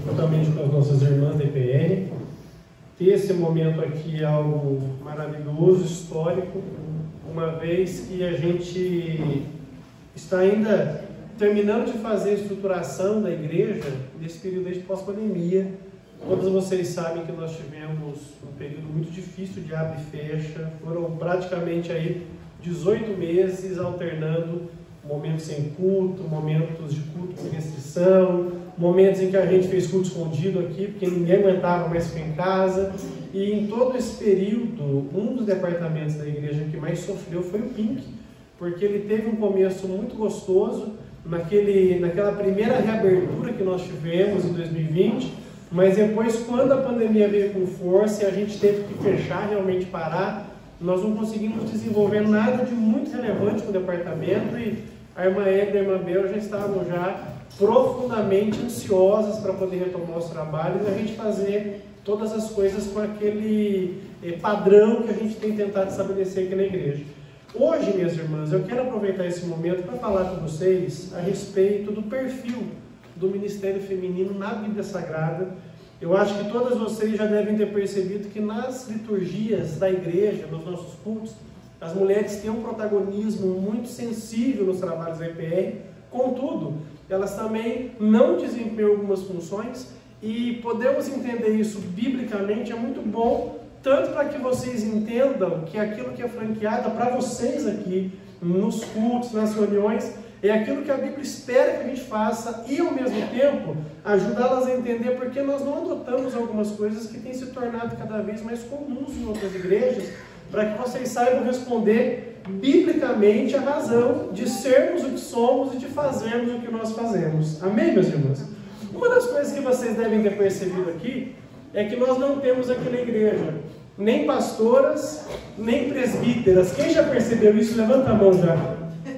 juntamente com as nossas irmãs da IPR. Ter esse momento aqui é algo maravilhoso, histórico, uma vez que a gente está ainda terminando de fazer a estruturação da igreja nesse período de pós-pandemia. Todos vocês sabem que nós tivemos um período muito difícil de abre e fecha, foram praticamente aí 18 meses alternando momentos sem culto, momentos de culto sem restrição, momentos em que a gente fez culto escondido aqui, porque ninguém aguentava mais ficar em casa. E em todo esse período, um dos departamentos da igreja que mais sofreu foi o Pink, porque ele teve um começo muito gostoso, naquela primeira reabertura que nós tivemos em 2020, mas depois, quando a pandemia veio com força e a gente teve que fechar, realmente parar, nós não conseguimos desenvolver nada de muito relevante com o departamento, e a irmã Eda e a irmã Bel já estavam profundamente ansiosas para poder retomar os trabalhos e a gente fazer todas as coisas com aquele padrão que a gente tem tentado estabelecer aqui na igreja. Hoje, minhas irmãs, eu quero aproveitar esse momento para falar com vocês a respeito do perfil do Ministério Feminino na Bíblia Sagrada. Eu acho que todas vocês já devem ter percebido que nas liturgias da igreja, nos nossos cultos, as mulheres têm um protagonismo muito sensível nos trabalhos da IPR, contudo, elas também não desempenham algumas funções e podemos entender isso biblicamente, é muito bom, tanto para que vocês entendam que aquilo que é franqueado para vocês aqui, nos cultos, nas reuniões, é aquilo que a Bíblia espera que a gente faça e, ao mesmo tempo, ajudá-las a entender porque nós não adotamos algumas coisas que têm se tornado cada vez mais comuns em outras igrejas, para que vocês saibam responder biblicamente a razão de sermos o que somos e de fazermos o que nós fazemos. Amém, meus irmãos? Uma das coisas que vocês devem ter percebido aqui é que nós não temos aqui na igreja nem pastoras, nem presbíteras. Quem já percebeu isso, levanta a mão já,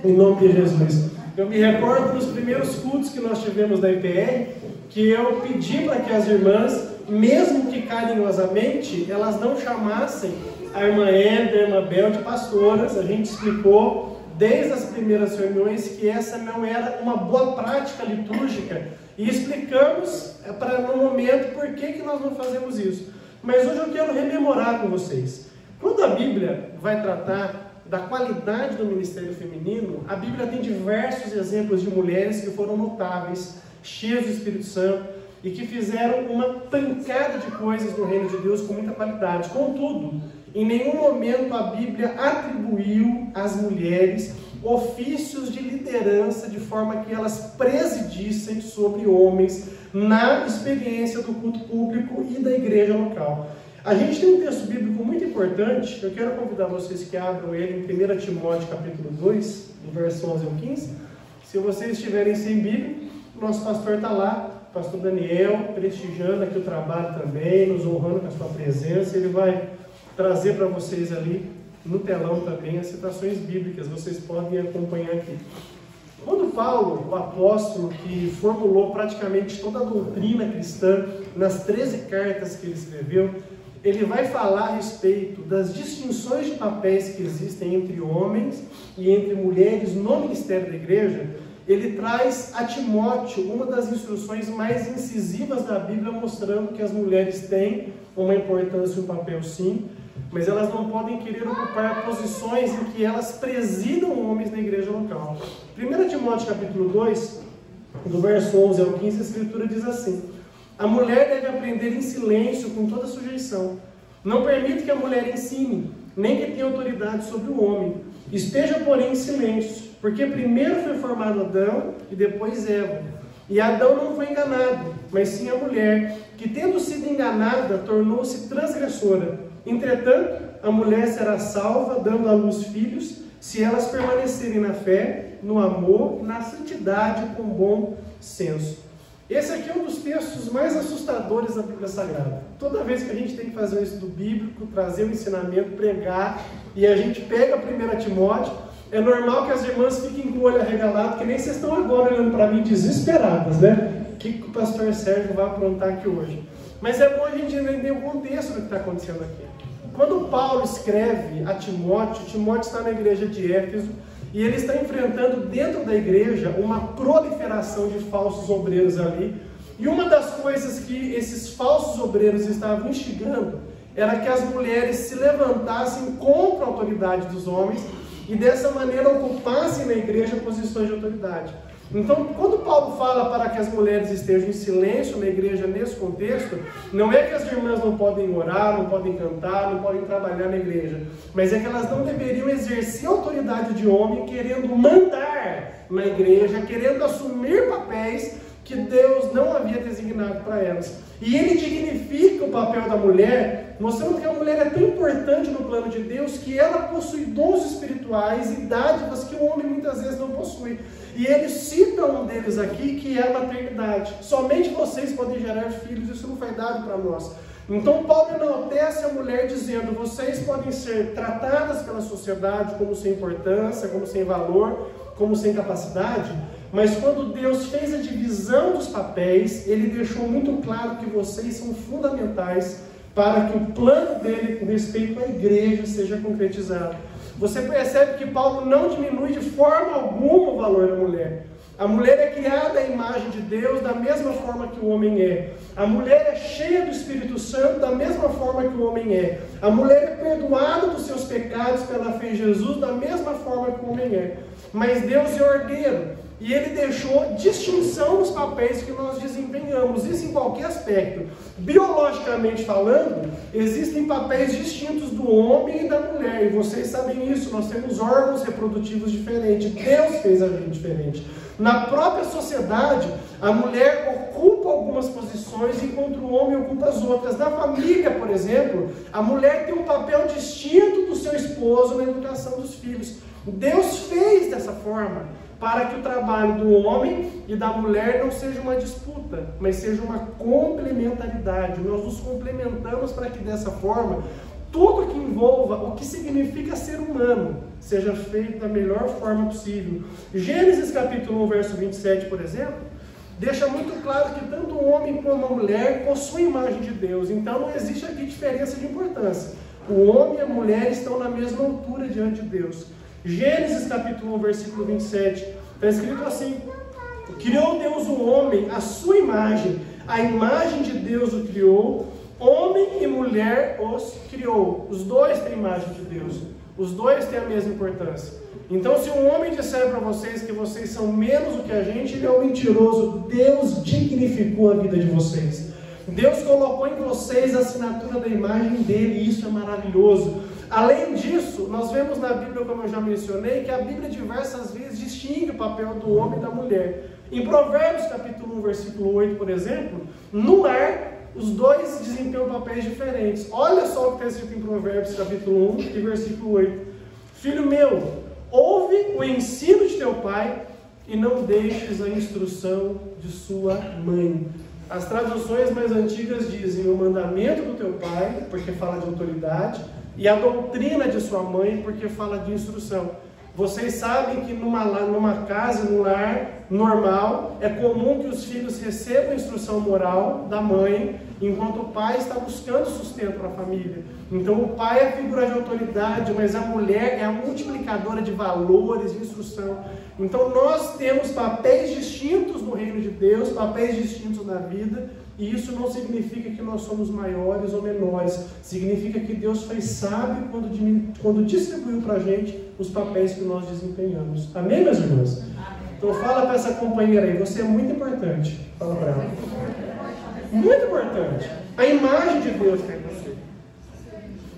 em nome de Jesus. Eu me recordo nos primeiros cultos que nós tivemos da IPR, que eu pedi para que as irmãs, mesmo que carinhosamente, elas não chamassem a irmã Eda, a irmã Bel de pastoras. A gente explicou desde as primeiras reuniões que essa não era uma boa prática litúrgica e explicamos para no momento por que nós não fazemos isso. Mas hoje eu quero rememorar com vocês. Quando a Bíblia vai tratar da qualidade do ministério feminino, a Bíblia tem diversos exemplos de mulheres que foram notáveis, cheias do Espírito Santo e que fizeram uma pancada de coisas no reino de Deus com muita qualidade. Contudo, em nenhum momento a Bíblia atribuiu às mulheres ofícios de liderança de forma que elas presidissem sobre homens na experiência do culto público e da igreja local. A gente tem um texto bíblico muito importante, eu quero convidar vocês que abram ele em 1 Timóteo capítulo 2, no verso 11 ao 15. Se vocês estiverem sem Bíblia, o nosso pastor está lá, o pastor Daniel, prestigiando aqui o trabalho também, nos honrando com a sua presença. Ele vai trazer para vocês ali no telão também as citações bíblicas, vocês podem acompanhar aqui. Quando Paulo, o apóstolo que formulou praticamente toda a doutrina cristã nas 13 cartas que ele escreveu, ele vai falar a respeito das distinções de papéis que existem entre homens e entre mulheres no ministério da igreja. Ele traz a Timóteo uma das instruções mais incisivas da Bíblia, mostrando que as mulheres têm uma importância e um papel sim, mas elas não podem querer ocupar posições em que elas presidam homens na igreja local. 1 Timóteo capítulo 2, do verso 11 ao 15, a Escritura diz assim: a mulher deve aprender em silêncio com toda sujeição. Não permite que a mulher ensine, nem que tenha autoridade sobre o homem. Esteja, porém, em silêncio, porque primeiro foi formado Adão e depois Eva. E Adão não foi enganado, mas sim a mulher, que tendo sido enganada, tornou-se transgressora. Entretanto, a mulher será salva, dando à luz filhos, se elas permanecerem na fé, no amor, na santidade, com bom senso. Esse aqui é um dos textos mais assustadores da Bíblia Sagrada. Toda vez que a gente tem que fazer um estudo bíblico, trazer um ensinamento, pregar, e a gente pega 1 Timóteo, é normal que as irmãs fiquem com o olho arregalado, que nem vocês estão agora olhando para mim desesperadas, né? O que o pastor Sérgio vai aprontar aqui hoje? Mas é bom a gente entender o contexto do que está acontecendo aqui. Quando Paulo escreve a Timóteo, Timóteo está na igreja de Éfeso, e ele está enfrentando dentro da igreja uma proliferação de falsos obreiros ali, E uma das coisas que esses falsos obreiros estavam instigando era que as mulheres se levantassem contra a autoridade dos homens e dessa maneira ocupassem na igreja posições de autoridade. Então, quando Paulo fala para que as mulheres estejam em silêncio na igreja nesse contexto, não é que as irmãs não podem orar, não podem cantar, não podem trabalhar na igreja, mas é que elas não deveriam exercer a autoridade de homem querendo mandar na igreja, querendo assumir papéis que Deus não havia designado para elas. E ele dignifica o papel da mulher, mostrando que a mulher é tão importante no plano de Deus que ela possui dons espirituais e dádivas que o homem muitas vezes não possui. E ele cita um deles aqui, que é a maternidade. Somente vocês podem gerar filhos, isso não foi dado para nós. Então Paulo enaltece a mulher dizendo: vocês podem ser tratadas pela sociedade como sem importância, como sem valor, como sem capacidade, mas quando Deus fez a divisão dos papéis, ele deixou muito claro que vocês são fundamentais para que o plano dele com respeito à igreja seja concretizado. Você percebe que Paulo não diminui de forma alguma o valor da mulher. A mulher é criada à imagem de Deus da mesma forma que o homem é. A mulher é cheia do Espírito Santo da mesma forma que o homem é. A mulher é perdoada dos seus pecados pela fé em Jesus da mesma forma que o homem é. Mas Deus é ordeiro. E ele deixou distinção nos papéis que nós desempenhamos, isso em qualquer aspecto. Biologicamente falando, existem papéis distintos do homem e da mulher, e vocês sabem isso, nós temos órgãos reprodutivos diferentes, Deus fez a gente diferente. Na própria sociedade, a mulher ocupa algumas posições, enquanto o homem ocupa as outras. Na família, por exemplo, a mulher tem um papel distinto do seu esposo na educação dos filhos. Deus fez dessa forma, para que o trabalho do homem e da mulher não seja uma disputa, mas seja uma complementaridade. Nós nos complementamos para que dessa forma, tudo que envolva o que significa ser humano, seja feito da melhor forma possível. Gênesis capítulo 1, verso 27, por exemplo, deixa muito claro que tanto o homem como a mulher possuem a imagem de Deus. Então não existe aqui diferença de importância. O homem e a mulher estão na mesma altura diante de Deus. Gênesis capítulo 1, versículo 27, está escrito assim: criou Deus o homem à sua imagem, a imagem de Deus o criou, homem e mulher os criou. Os dois têm a imagem de Deus, os dois têm a mesma importância. Então, se um homem disser para vocês que vocês são menos do que a gente, ele é um mentiroso. Deus dignificou a vida de vocês. Deus colocou em vocês a assinatura da imagem dele, e isso é maravilhoso. Além disso, nós vemos na Bíblia, como eu já mencionei, que a Bíblia diversas vezes distingue o papel do homem e da mulher. Em Provérbios capítulo 1, versículo 8, por exemplo, no lar, os dois desempenham papéis diferentes. Olha só o que está escrito em Provérbios capítulo 1 e versículo 8. Filho meu, ouve o ensino de teu pai e não deixes a instrução de sua mãe. As traduções mais antigas dizem o mandamento do teu pai, porque fala de autoridade, e a doutrina de sua mãe, porque fala de instrução. Vocês sabem que numa casa, num lar normal, é comum que os filhos recebam a instrução moral da mãe, enquanto o pai está buscando sustento para a família. Então o pai é a figura de autoridade, mas a mulher é a multiplicadora de valores, de instrução. Então nós temos papéis distintos no reino de Deus, papéis distintos na vida, e isso não significa que nós somos maiores ou menores. Significa que Deus foi sábio quando distribuiu para a gente os papéis que nós desempenhamos. Amém, meus irmãos? Então fala para essa companheira aí, você é muito importante. Fala para ela. Muito importante. A imagem de Deus tem você.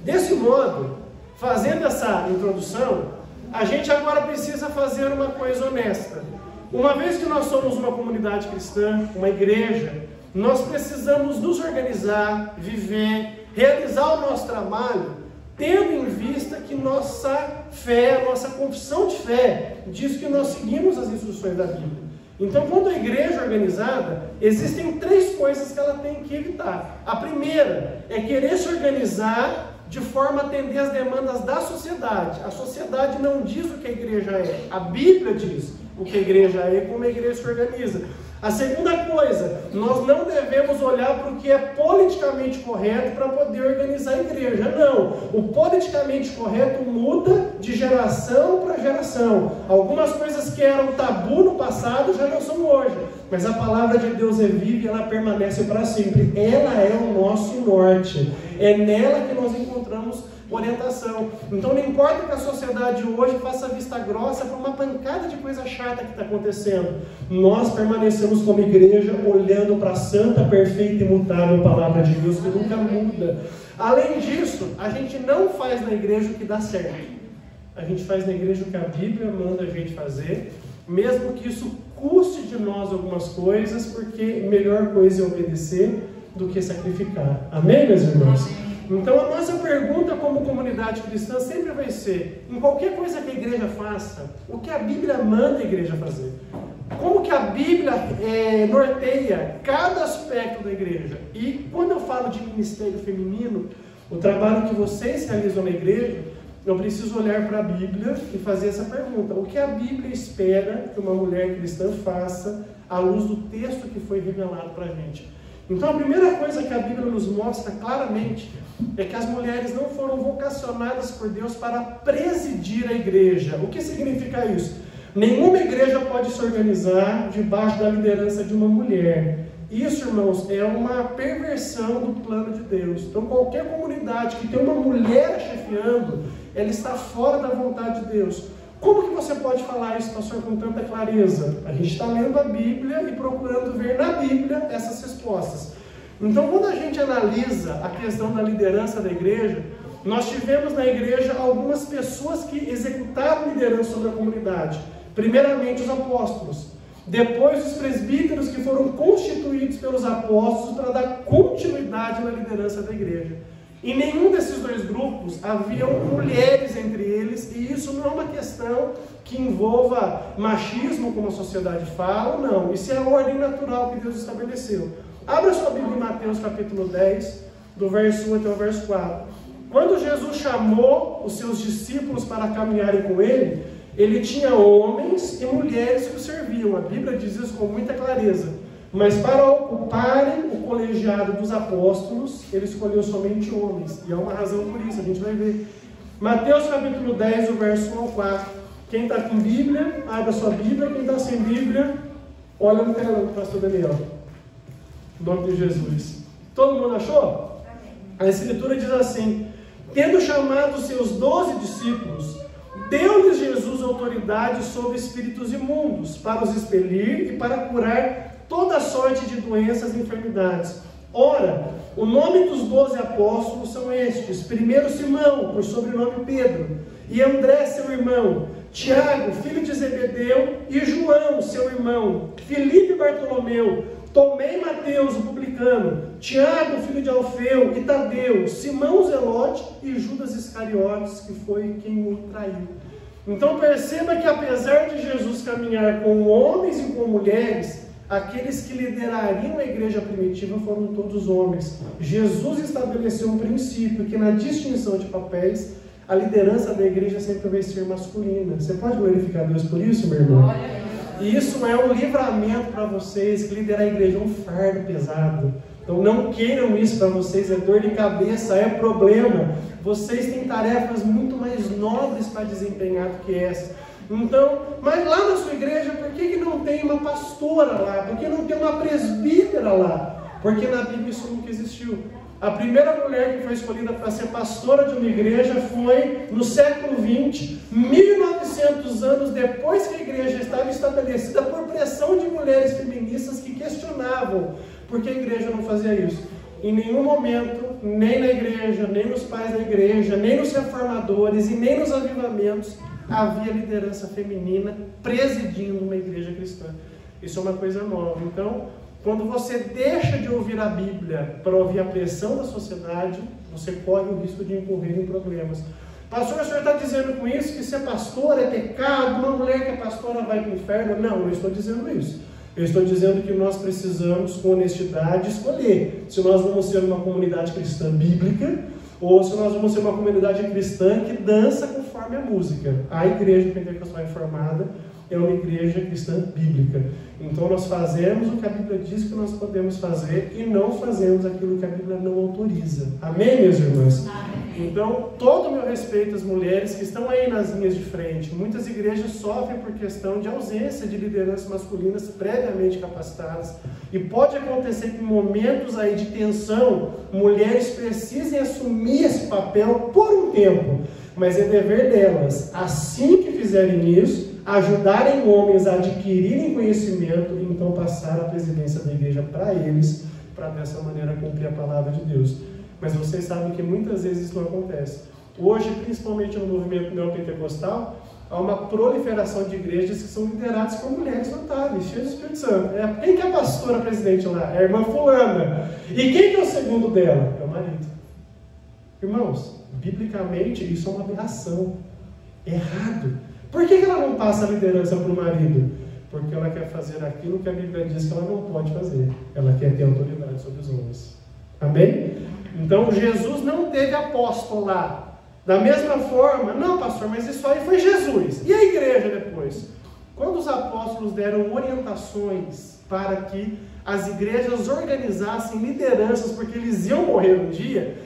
Desse modo, fazendo essa introdução, a gente agora precisa fazer uma coisa honesta. Uma vez que nós somos uma comunidade cristã, uma igreja, nós precisamos nos organizar, viver, realizar o nosso trabalho, tendo em vista que nossa fé, nossa confissão de fé, diz que nós seguimos as instruções da Bíblia. Então, quando a igreja é organizada, existem 3 coisas que ela tem que evitar. A primeira é querer se organizar de forma a atender as demandas da sociedade. A sociedade não diz o que a igreja é, a Bíblia diz o que a igreja é e como a igreja se organiza. A segunda coisa, nós não devemos olhar para o que é politicamente correto para poder organizar a igreja. Não, o politicamente correto muda de geração para geração. Algumas coisas que eram tabu no passado já não são hoje. Mas a palavra de Deus é viva e ela permanece para sempre. Ela é o nosso norte. É nela que nós encontramos orientação. Então não importa que a sociedade hoje faça vista grossa para uma pancada de coisa chata que está acontecendo, nós permanecemos como igreja olhando para a santa, perfeita e imutável palavra de Deus que nunca muda. Além disso, a gente não faz na igreja o que dá certo, a gente faz na igreja o que a Bíblia manda a gente fazer, mesmo que isso custe de nós algumas coisas, porque a melhor coisa é obedecer do que sacrificar. Amém, meus irmãos? Então a nossa pergunta como comunidade cristã sempre vai ser, em qualquer coisa que a igreja faça, o que a Bíblia manda a igreja fazer? Como que a Bíblia norteia cada aspecto da igreja? E quando eu falo de ministério feminino, o trabalho que vocês realizam na igreja, eu preciso olhar para a Bíblia e fazer essa pergunta. O que a Bíblia espera que uma mulher cristã faça à luz do texto que foi revelado para a gente? Então a primeira coisa que a Bíblia nos mostra claramente é que as mulheres não foram vocacionadas por Deus para presidir a igreja. O que significa isso? Nenhuma igreja pode se organizar debaixo da liderança de uma mulher. Isso, irmãos, é uma perversão do plano de Deus. Então qualquer comunidade que tem uma mulher chefiando, ela está fora da vontade de Deus. Como que você pode falar isso, pastor, com tanta clareza? A gente está lendo a Bíblia e procurando ver na Bíblia essas respostas. Então, quando a gente analisa a questão da liderança da igreja, nós tivemos na igreja algumas pessoas que executaram liderança sobre a comunidade. Primeiramente, os apóstolos. Depois, os presbíteros que foram constituídos pelos apóstolos para dar continuidade na liderança da igreja. Em nenhum desses dois grupos haviam mulheres entre eles, e isso não é uma questão que envolva machismo, como a sociedade fala, não. Isso é a ordem natural que Deus estabeleceu. Abra sua Bíblia em Mateus capítulo 10, do verso 1 até o verso 4. Quando Jesus chamou os seus discípulos para caminharem com ele, ele tinha homens e mulheres que o serviam. A Bíblia diz isso com muita clareza. Mas para ocuparem o colegiado dos apóstolos, ele escolheu somente homens. E há uma razão por isso, a gente vai ver. Mateus capítulo 10, o verso 1 ao 4. Quem está com Bíblia, abra sua Bíblia. Quem está sem Bíblia, olha no telão, pastor Daniel. Em nome de Jesus. Todo mundo achou? A Escritura diz assim: tendo chamado os seus 12 discípulos, deu-lhes Jesus autoridade sobre espíritos imundos, para os expelir e para curar toda sorte de doenças e enfermidades. Ora, o nome dos 12 apóstolos são estes: primeiro Simão, por sobrenome Pedro, e André, seu irmão, Tiago, filho de Zebedeu, e João, seu irmão, Filipe e Bartolomeu, Tomé e Mateus, o publicano, Tiago, filho de Alfeu, e Tadeu, Simão Zelote e Judas Iscariotes, que foi quem o traiu. Então perceba que apesar de Jesus caminhar com homens e com mulheres, aqueles que liderariam a igreja primitiva foram todos homens. Jesus estabeleceu um princípio que na distinção de papéis, a liderança da igreja sempre vai ser masculina. Você pode glorificar Deus por isso, meu irmão? E isso é um livramento para vocês, que liderar a igreja é um fardo pesado. Então não queiram isso para vocês, é dor de cabeça, é problema. Vocês têm tarefas muito mais nobres para desempenhar do que essa. Então, mas lá na sua igreja, por que não tem uma pastora lá? Por que não tem uma presbítera lá? Porque na Bíblia isso nunca existiu. A primeira mulher que foi escolhida para ser pastora de uma igreja foi no século XX, 1900 anos depois que a igreja estava estabelecida, por pressão de mulheres feministas que questionavam por que a igreja não fazia isso. Em nenhum momento, nem na igreja, nem nos pais da igreja, nem nos reformadores e nem nos avivamentos, havia liderança feminina presidindo uma igreja cristã. Isso é uma coisa nova. Então, quando você deixa de ouvir a Bíblia para ouvir a pressão da sociedade, você corre o risco de incorrer em problemas. Pastor, o senhor está dizendo com isso que ser pastor é pecado, uma mulher que é pastora vai para o inferno? Não, eu não estou dizendo isso. Eu estou dizendo que nós precisamos, com honestidade, escolher se nós vamos ser uma comunidade cristã bíblica ou se nós vamos ser uma comunidade cristã que dança conforme a música. A igreja pentecostal reformada é uma igreja cristã bíblica. Então nós fazemos o que a Bíblia diz que nós podemos fazer e não fazemos aquilo que a Bíblia não autoriza. Amém, meus irmãos? Amém. Então, todo o meu respeito às mulheres que estão aí nas linhas de frente. Muitas igrejas sofrem por questão de ausência de lideranças masculinas previamente capacitadas. E pode acontecer que em momentos aí de tensão, mulheres precisem assumir esse papel por um tempo. Mas é dever delas, assim que fizerem isso, ajudarem homens a adquirirem conhecimento e então passar a presidência da igreja para eles, para dessa maneira cumprir a palavra de Deus. Mas vocês sabem que muitas vezes isso não acontece. Hoje, principalmente no movimento neopentecostal, há uma proliferação de igrejas que são lideradas por mulheres notáveis, cheias do Espírito Santo. Quem que é a pastora presidente lá? É a irmã fulana. E quem que é o segundo dela? É o marido. Irmãos, biblicamente isso é uma aberração. É errado. Por que ela não passa a liderança para o marido? Porque ela quer fazer aquilo que a Bíblia diz que ela não pode fazer. Ela quer ter autoridade sobre os homens. Amém? Então Jesus não teve apóstolo lá. Da mesma forma, não, pastor, mas isso aí foi Jesus. E a igreja depois? Quando os apóstolos deram orientações para que as igrejas organizassem lideranças, porque eles iam morrer um dia,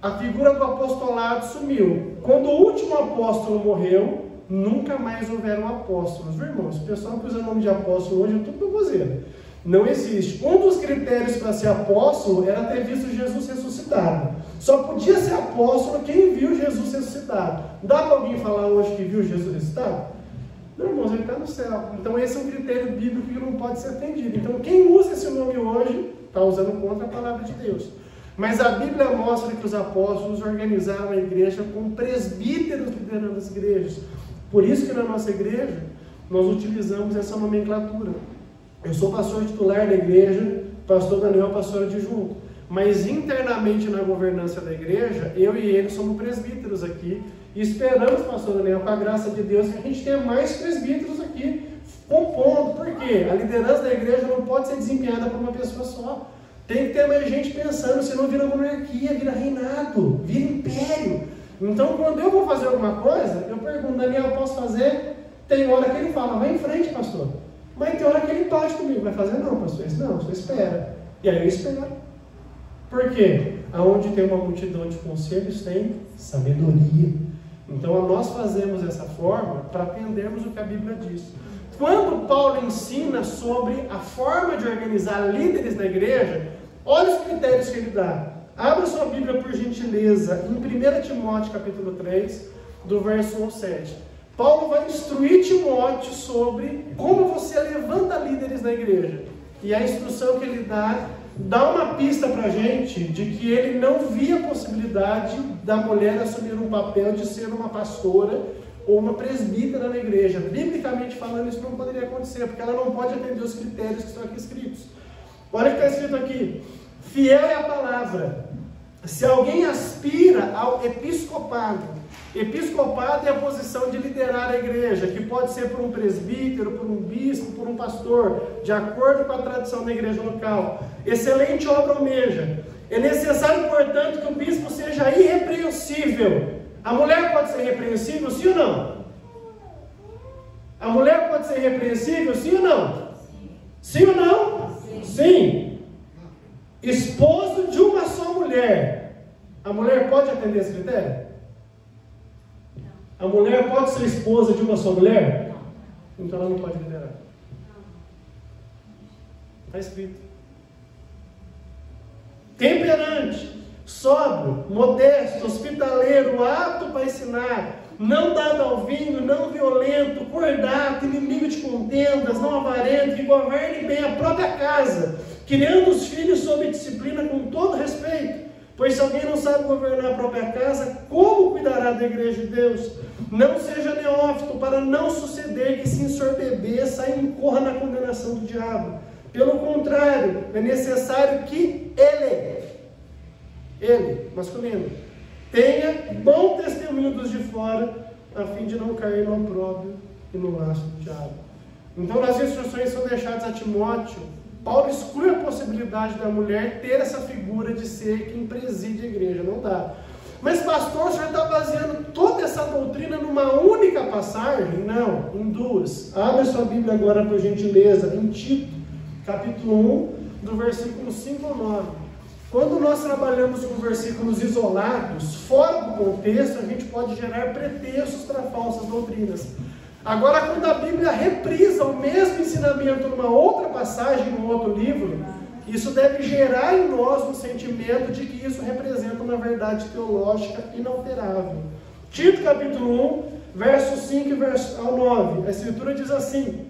a figura do apostolado sumiu. Quando o último apóstolo morreu, nunca mais houveram apóstolos. Viu, irmãos? O pessoal que usa o nome de apóstolo hoje é tudo baboseira. Não existe. Um dos critérios para ser apóstolo era ter visto Jesus ressuscitado. Só podia ser apóstolo quem viu Jesus ressuscitado. Dá para alguém falar hoje que viu Jesus ressuscitado? Não, irmãos, ele está no céu. Então esse é um critério bíblico que não pode ser atendido. Então quem usa esse nome hoje está usando contra a palavra de Deus. Mas a Bíblia mostra que os apóstolos organizaram a igreja com presbíteros liderando as igrejas. Por isso que na nossa igreja nós utilizamos essa nomenclatura. Eu sou pastor titular da igreja, pastor Daniel, pastor adjunto. Mas internamente na governança da igreja, eu e ele somos presbíteros aqui. E esperamos, pastor Daniel, com a graça de Deus, que a gente tenha mais presbíteros aqui compondo. Por quê? A liderança da igreja não pode ser desempenhada por uma pessoa só. Tem que ter mais gente pensando, senão vira monarquia, vira reinado, vira império. Então, quando eu vou fazer alguma coisa, eu pergunto, Daniel, posso fazer? Tem hora que ele fala, vai em frente, pastor. Mas tem hora que ele bate comigo, vai fazer? Não, pastor, isso não, só espera. E aí eu espero. Por quê? Aonde tem uma multidão de conselhos, tem sabedoria. Então, nós fazemos dessa forma para aprendermos o que a Bíblia diz. Quando Paulo ensina sobre a forma de organizar líderes na igreja, olha os critérios que ele dá. Abra sua Bíblia, por gentileza, em 1 Timóteo, capítulo 3, do verso 1 ao 7. Paulo vai instruir Timóteo sobre como você levanta líderes na igreja. E a instrução que ele dá uma pista para a gente de que ele não via a possibilidade da mulher assumir um papel de ser uma pastora ou uma presbítera na igreja. Biblicamente falando, isso não poderia acontecer, porque ela não pode atender os critérios que estão aqui escritos. Olha o que está escrito aqui. Fiel é a palavra. Se alguém aspira ao episcopado é a posição de liderar a igreja, que pode ser por um presbítero, por um bispo, por um pastor, de acordo com a tradição da igreja local. Excelente obra almeja. É necessário, portanto, que o bispo seja irrepreensível. A mulher pode ser irrepreensível, sim ou não? A mulher pode ser irrepreensível, sim ou não? Sim ou não? Sim. Esposo de uma só mulher. A mulher pode atender esse critério? A mulher pode ser esposa de uma só mulher? Então ela não pode liderar. Está escrito. Temperante, sóbrio, modesto, hospitaleiro, apto para ensinar, não dado ao vinho, não violento, cordato, inimigo de contendas, não avarento, que governe bem a própria casa, criando os filhos sob disciplina com todo respeito. Pois se alguém não sabe governar a própria casa, como cuidará da igreja de Deus? Não seja neófito, para não suceder que se ensorbebeça e incorra na condenação do diabo. Pelo contrário, é necessário que ele, masculino, tenha bom testemunho dos de fora, a fim de não cair no opróbrio e no laço do diabo. Então, nas instruções são deixadas a Timóteo, Paulo exclui a possibilidade da mulher ter essa figura de ser quem preside a igreja, não dá. Mas pastor, o senhor está baseando toda essa doutrina numa única passagem? Não, em duas. Abre sua Bíblia agora, por gentileza, em Tito, capítulo 1, do versículo 5 ao 9. Quando nós trabalhamos com versículos isolados, fora do contexto, a gente pode gerar pretextos para falsas doutrinas. Agora, quando a Bíblia reprisa o mesmo ensinamento numa outra passagem, num outro livro, isso deve gerar em nós um sentimento de que isso representa uma verdade teológica inalterável. Tito capítulo 1, verso 5 e verso ao 9. A Escritura diz assim: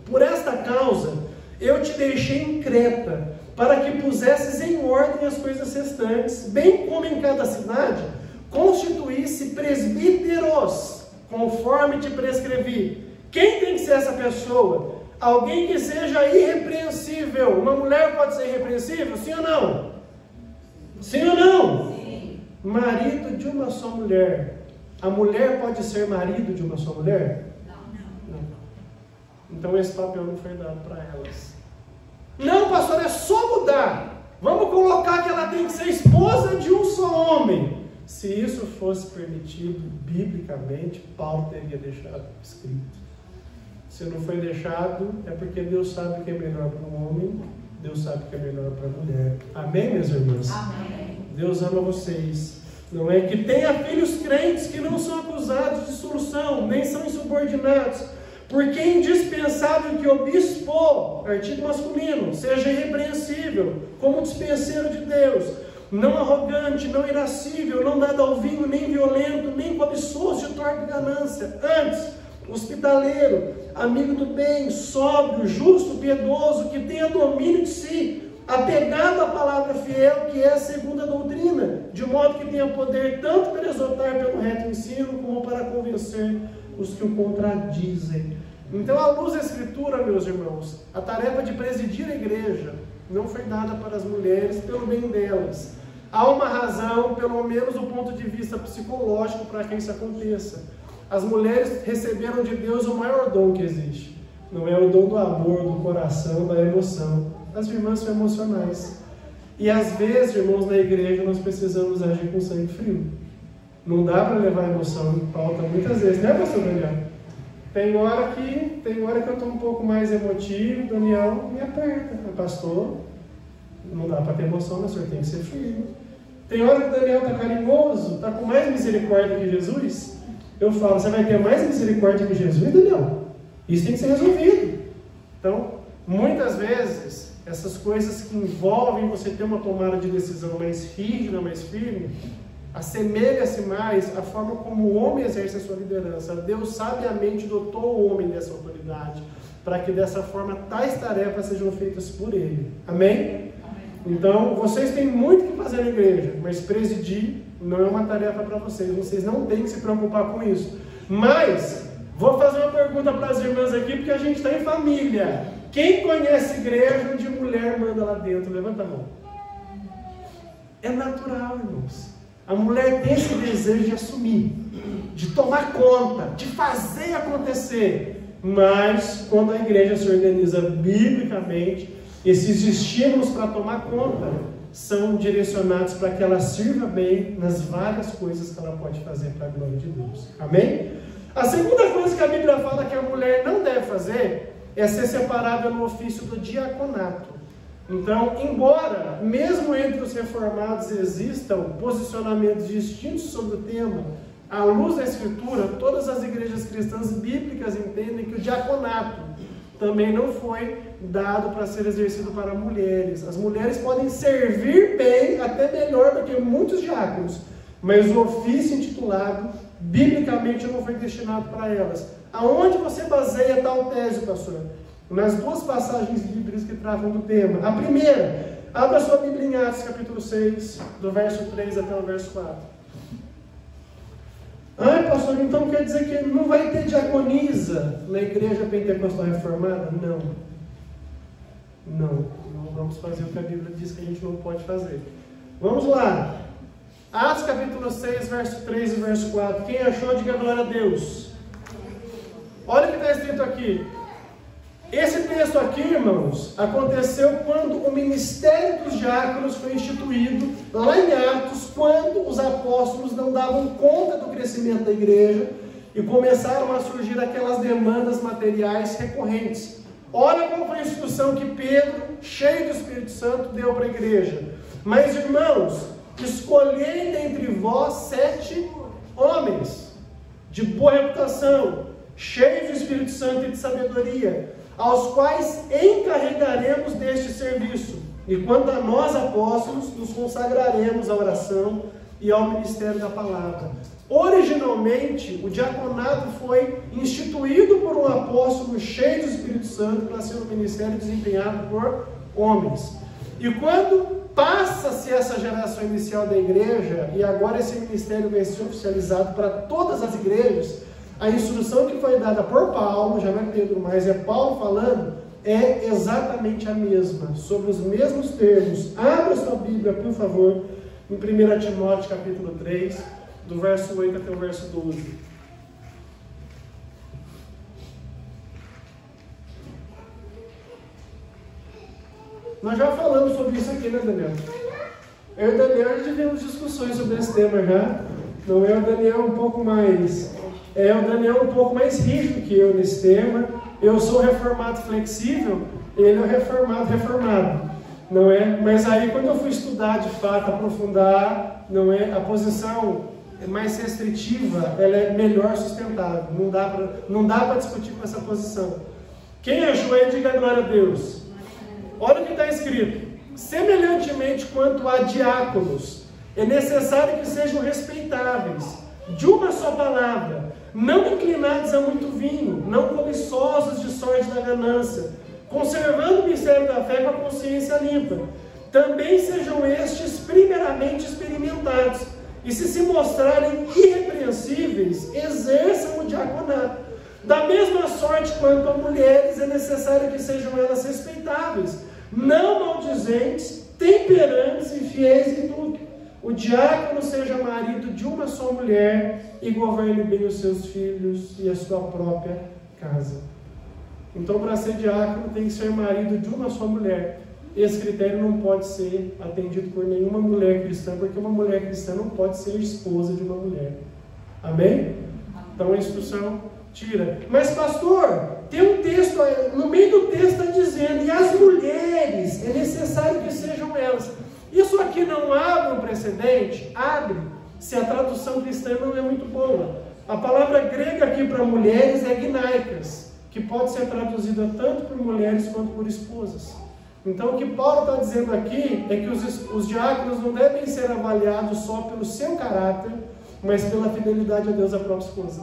por esta causa eu te deixei em Creta, para que pusesses em ordem as coisas restantes, bem como em cada cidade constituísse presbíteros, conforme te prescrevi. Quem tem que ser essa pessoa? Alguém que seja irrepreensível. Uma mulher pode ser irrepreensível? Sim ou não? Sim ou não? Sim. Marido de uma só mulher. A mulher pode ser marido de uma só mulher? Não. Então esse papel não foi dado para elas. Não, pastor, é só mudar. Vamos colocar que ela tem que ser esposa de um só homem. Se isso fosse permitido biblicamente, Paulo teria deixado escrito. Se não foi deixado, é porque Deus sabe o que é melhor para o homem, Deus sabe o que é melhor para a mulher. Amém, minhas irmãs? Amém. Deus ama vocês. Não é que tenha filhos crentes que não são acusados de dissolução, nem são insubordinados, porque é indispensável que o bispo, artigo masculino, seja irrepreensível, como dispenseiro de Deus, não arrogante, não irascível, não dado ao vinho, nem violento, nem cobiçoso de torpe ganância, antes, hospitaleiro, amigo do bem, sóbrio, justo, piedoso, que tenha domínio de si, apegado à palavra fiel, que é a segunda doutrina, de modo que tenha poder tanto para exortar pelo reto ensino, como para convencer os que o contradizem. Então, à luz da Escritura, meus irmãos, a tarefa de presidir a igreja não foi dada para as mulheres pelo bem delas. Há uma razão, pelo menos do ponto de vista psicológico, para que isso aconteça. As mulheres receberam de Deus o maior dom que existe. Não é o dom do amor, do coração, da emoção. As irmãs são emocionais. E às vezes, irmãos, na igreja nós precisamos agir com sangue frio. Não dá para levar a emoção em pauta muitas vezes, né, pastor Daniel? Tem hora que eu estou um pouco mais emotivo, Daniel me aperta. Pastor, não dá para ter emoção, mas o senhor tem que ser firme. Tem hora que o Daniel está carinhoso, está com mais misericórdia que Jesus. Eu falo, você vai ter mais misericórdia que Jesus, Daniel? Isso tem que ser resolvido. Então, muitas vezes, essas coisas que envolvem você ter uma tomada de decisão mais rígida, mais firme, assemelha-se mais à forma como o homem exerce a sua liderança. Deus sabiamente dotou o homem dessa autoridade, para que dessa forma tais tarefas sejam feitas por ele. Amém? Então, vocês têm muito que fazer na igreja, mas presidir não é uma tarefa para vocês. Vocês não têm que se preocupar com isso. Mas, vou fazer uma pergunta para as irmãs aqui, porque a gente está em família. Quem conhece igreja onde mulher manda lá dentro? Levanta a mão. É natural, irmãos. A mulher tem esse desejo de assumir, de tomar conta, de fazer acontecer. Mas, quando a igreja se organiza biblicamente, esses estímulos para tomar conta são direcionados para que ela sirva bem nas várias coisas que ela pode fazer para a glória de Deus. Amém? A segunda coisa que a Bíblia fala que a mulher não deve fazer é ser separada no ofício do diaconato. Então, embora, mesmo entre os reformados existam posicionamentos distintos sobre o tema, à luz da Escritura, todas as igrejas cristãs bíblicas entendem que o diaconato também não foi dado para ser exercido para mulheres. As mulheres podem servir bem, até melhor do que muitos diáconos, mas o ofício intitulado, biblicamente, não foi destinado para elas. Aonde você baseia tal tese, pastor? Nas duas passagens bíblicas que tratam do tema. A primeira, abra sua Bíblia em Atos, capítulo 6, do verso 3 até o verso 4. Ai, pastor, então quer dizer que não vai ter diaconisa na igreja pentecostal reformada? Não. Não vamos fazer o que a Bíblia diz que a gente não pode fazer. Vamos lá. Atos, capítulo 6, verso 3 e verso 4. Quem achou, diga glória a Deus. Olha o que está escrito aqui. Esse texto aqui, irmãos, aconteceu quando o ministério dos diáconos foi instituído lá em Atos, quando os apóstolos não davam conta do crescimento da igreja e começaram a surgir aquelas demandas materiais recorrentes. Olha qual foi a instrução que Pedro, cheio do Espírito Santo, deu para a igreja. Mas, irmãos, escolhei dentre vós 7 homens de boa reputação, cheios do Espírito Santo e de sabedoria, aos quais encarregaremos deste serviço. E quanto a nós, apóstolos, nos consagraremos à oração e ao ministério da palavra. Originalmente, o diaconato foi instituído por um apóstolo cheio do Espírito Santo para ser um ministério desempenhado por homens. E quando passa-se essa geração inicial da igreja, e agora esse ministério vai ser oficializado para todas as igrejas, a instrução que foi dada por Paulo, já não é Pedro mais, é Paulo falando, é exatamente a mesma, sobre os mesmos termos. Abra sua Bíblia, por favor, em 1 Timóteo capítulo 3, do verso 8 até o verso 12. Nós já falamos sobre isso aqui, né, Daniel? Eu e o Daniel já tivemos discussões sobre esse tema já. Não é o Daniel um pouco mais... É o Daniel um pouco mais rígido que eu nesse tema. Eu sou reformado flexível, ele é o reformado. Não é? Mas aí quando eu fui estudar de fato, aprofundar, não é? A posição mais restritiva, ela é melhor sustentável. Não dá para discutir com essa posição. Quem achou aí, diga glória a Deus. Olha o que está escrito. Semelhantemente quanto a diáconos, é necessário que sejam respeitáveis, de uma só palavra, não inclinados a muito vinho, não cobiçosos de sorte da ganância, conservando o mistério da fé com a consciência limpa. Também sejam estes primeiramente experimentados, e se mostrarem irrepreensíveis, exerçam o diaconato. Da mesma sorte quanto a mulheres, é necessário que sejam elas respeitáveis, não maldizentes, temperantes e fiéis em tudo. O diácono seja marido de uma só mulher e governe bem os seus filhos e a sua própria casa. Então, para ser diácono, tem que ser marido de uma só mulher. Esse critério não pode ser atendido por nenhuma mulher cristã, porque uma mulher cristã não pode ser esposa de uma mulher. Amém? Então, a instrução tira. Mas, pastor, tem um texto, no meio do texto está dizendo, e as mulheres, é necessário que sejam elas. Isso aqui não abre um precedente? Abre, se a tradução cristã não é muito boa. A palavra grega aqui para mulheres é gnaicas, que pode ser traduzida tanto por mulheres quanto por esposas. Então o que Paulo está dizendo aqui é que os diáconos não devem ser avaliados só pelo seu caráter, mas pela fidelidade a Deus à própria esposa.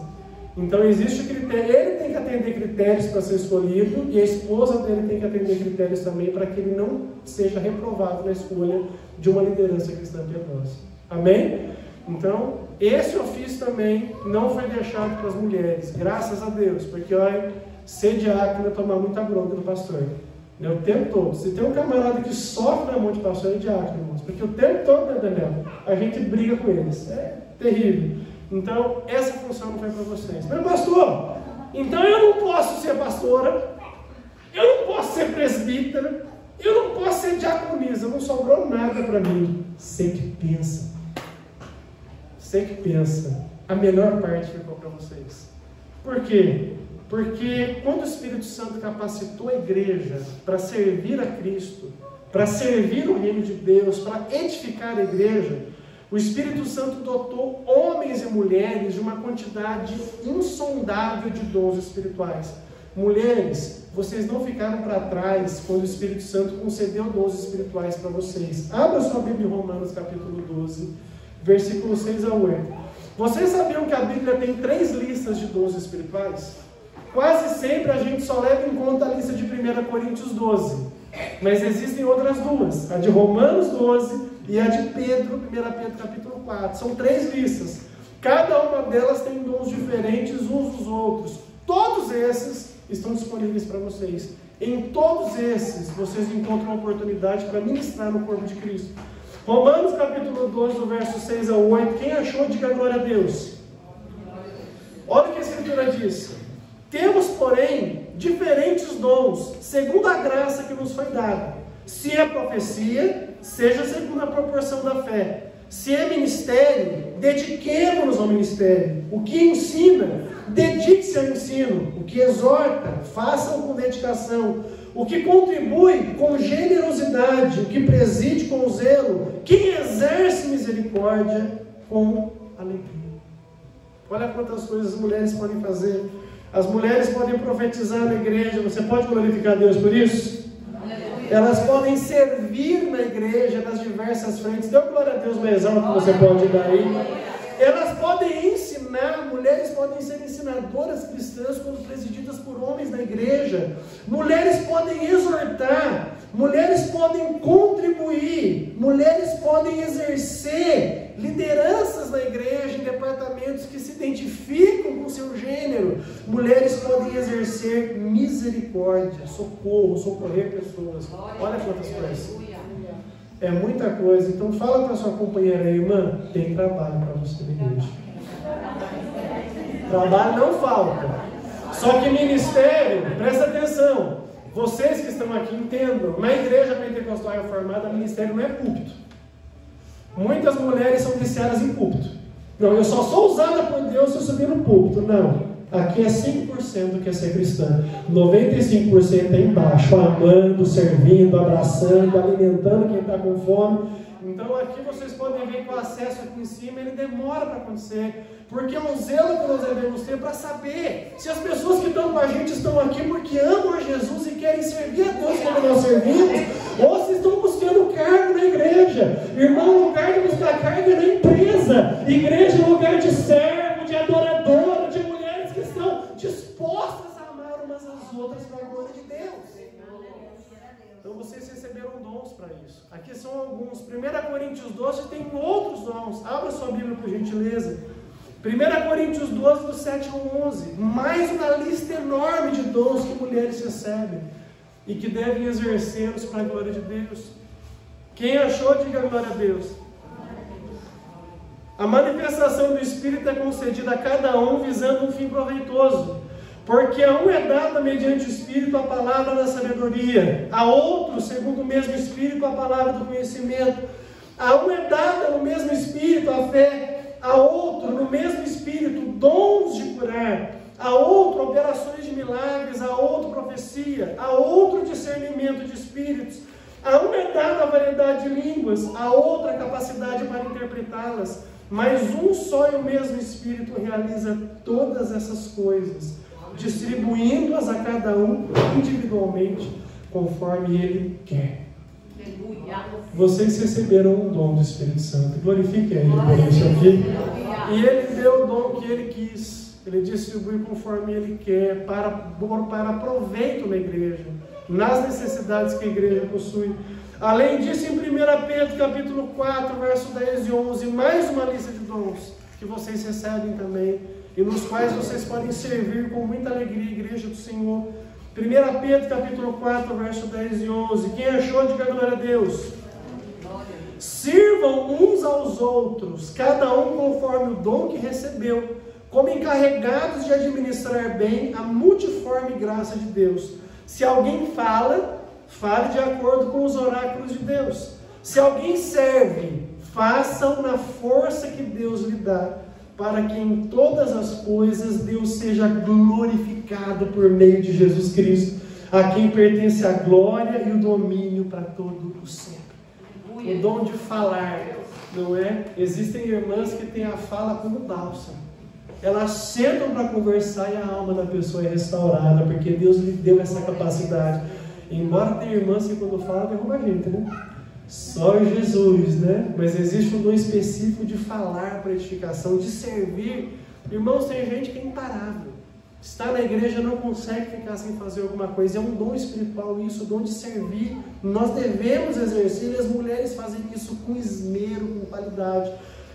Então existe o critério, ele tem que atender critérios para ser escolhido, e a esposa dele tem que atender critérios também para que ele não seja reprovado na escolha de uma liderança cristã piedosa. Amém? Então, esse ofício também não foi deixado para as mulheres, graças a Deus, porque olha, ser diácono é tomar muita bronca do pastor. O tempo todo. Se tem um camarada que sofre na mão de pastor, é diácono, irmãos, porque o tempo todo, né, Daniel? A gente briga com eles. É terrível. Então, essa função não foi para vocês. Mas, pastor, então eu não posso ser pastora, eu não posso ser presbítera, eu não posso ser diaconisa, não sobrou nada para mim. Sei que pensa. Sei que pensa. A melhor parte ficou para vocês. Por quê? Porque quando o Espírito Santo capacitou a igreja para servir a Cristo, para servir o reino de Deus, para edificar a igreja, o Espírito Santo dotou homens e mulheres de uma quantidade insondável de dons espirituais. Mulheres, vocês não ficaram para trás quando o Espírito Santo concedeu dons espirituais para vocês. Abra sua Bíblia em Romanos capítulo 12, versículos 6 a 8. Vocês sabiam que a Bíblia tem 3 listas de dons espirituais? Quase sempre a gente só leva em conta a lista de 1 Coríntios 12. Mas existem outras 2. A de Romanos 12 e a de Pedro, 1 Pedro capítulo 4. São 3 listas. Cada uma delas tem dons diferentes uns dos outros. Todos esses estão disponíveis para vocês. Em todos esses, vocês encontram uma oportunidade para ministrar no corpo de Cristo. Romanos capítulo 12, do verso 6 a 8. Quem achou, diga glória a Deus. Olha o que a Escritura diz. Temos, porém, diferentes dons, segundo a graça que nos foi dada. Se é profecia, seja segundo a proporção da fé. Se é ministério, dediquemo-nos ao ministério. O que ensina, dedique-se ao ensino. O que exorta, faça-o com dedicação. O que contribui, com generosidade. O que preside, com zelo. Quem exerce misericórdia, com alegria. Olha quantas coisas as mulheres podem fazer. As mulheres podem profetizar na igreja. Você pode glorificar a Deus por isso? Elas podem servir na igreja nas diversas frentes. Dê glória a Deus mais alto que você pode dar aí. Elas podem ensinar, mulheres podem ser ensinadoras cristãs quando presididas por homens na igreja. Mulheres podem exortar, mulheres podem contribuir, mulheres podem exercer lideranças na igreja em departamentos que se identificam com o seu gênero. Mulheres podem exercer misericórdia, socorro, socorrer pessoas. Olha quantas coisas. É muita coisa. Então fala para sua companheira aí, irmã, tem trabalho para você na igreja. Trabalho não falta. Só que ministério, presta atenção. Vocês que estão aqui entendam. Na igreja pentecostal reformada, ministério não é púlpito. Muitas mulheres são viciadas em púlpito. Não, eu só sou usada por Deus se eu subir no púlpito. Não. Aqui é 5% que é ser cristã. 95% é embaixo, amando, servindo, abraçando, alimentando quem está com fome. Então aqui vocês podem ver que o acesso aqui em cima, ele demora para acontecer. Porque é um zelo que nós devemos ter para saber se as pessoas que estão com a gente estão aqui porque amam a Jesus e querem servir a Deus como nós servimos, ou se estão buscando cargo na igreja. Irmão, lugar de buscar cargo é na empresa. Igreja é lugar de servo, de adorador, de mulheres que estão dispostas a amar umas às outras para a glória de Deus. Então vocês receberam dons para isso. Aqui são alguns. 1 Coríntios 12 tem outros dons. Abra sua Bíblia por gentileza. 1 Coríntios 12, do 7 ao 11. Mais uma lista enorme de dons que mulheres recebem e que devem exercê-los para a glória de Deus. Quem achou, diga glória a Deus. A manifestação do Espírito é concedida a cada um visando um fim proveitoso. Porque a um é dada mediante o Espírito a palavra da sabedoria, a outro, segundo o mesmo Espírito, a palavra do conhecimento. A um é dada no mesmo Espírito a fé, a outro, no mesmo Espírito, dons de curar, a outro, operações de milagres, a outro, profecia, a outro, discernimento de espíritos. A um é dada a variedade de línguas, a outra, a capacidade para interpretá-las. Mas um só e o mesmo Espírito realiza todas essas coisas, distribuindo-as a cada um individualmente, conforme Ele quer. Vocês receberam um dom do Espírito Santo. Glorifiquem Ele por isso aqui. E Ele deu o dom que Ele quis. Ele distribui conforme Ele quer, para proveito na igreja, nas necessidades que a igreja possui. Além disso, em 1 Pedro capítulo 4, verso 10 e 11, mais uma lista de dons que vocês recebem também, e nos quais vocês podem servir com muita alegria a igreja do Senhor. 1 Pedro capítulo 4, verso 10 e 11. Quem achou, diga glória a Deus. Sirvam uns aos outros, cada um conforme o dom que recebeu, como encarregados de administrar bem a multiforme graça de Deus. Se alguém fala, fale de acordo com os oráculos de Deus. Se alguém serve, façam na força que Deus lhe dá, para que em todas as coisas Deus seja glorificado por meio de Jesus Cristo, a quem pertence a glória e o domínio para todo o sempre. O dom de falar, não é? Existem irmãs que têm a fala como bálsamo. Elas sentam para conversar e a alma da pessoa é restaurada, porque Deus lhe deu essa capacidade. Embora tenha irmãs que quando falam derruba a gente, né? Só Jesus, né? Mas existe um dom específico de falar para edificação, de servir. Irmãos, tem gente que é imparável. Está na igreja e não consegue ficar sem fazer alguma coisa. É um dom espiritual isso, o dom de servir. Nós devemos exercer, e as mulheres fazem isso com esmero, com qualidade.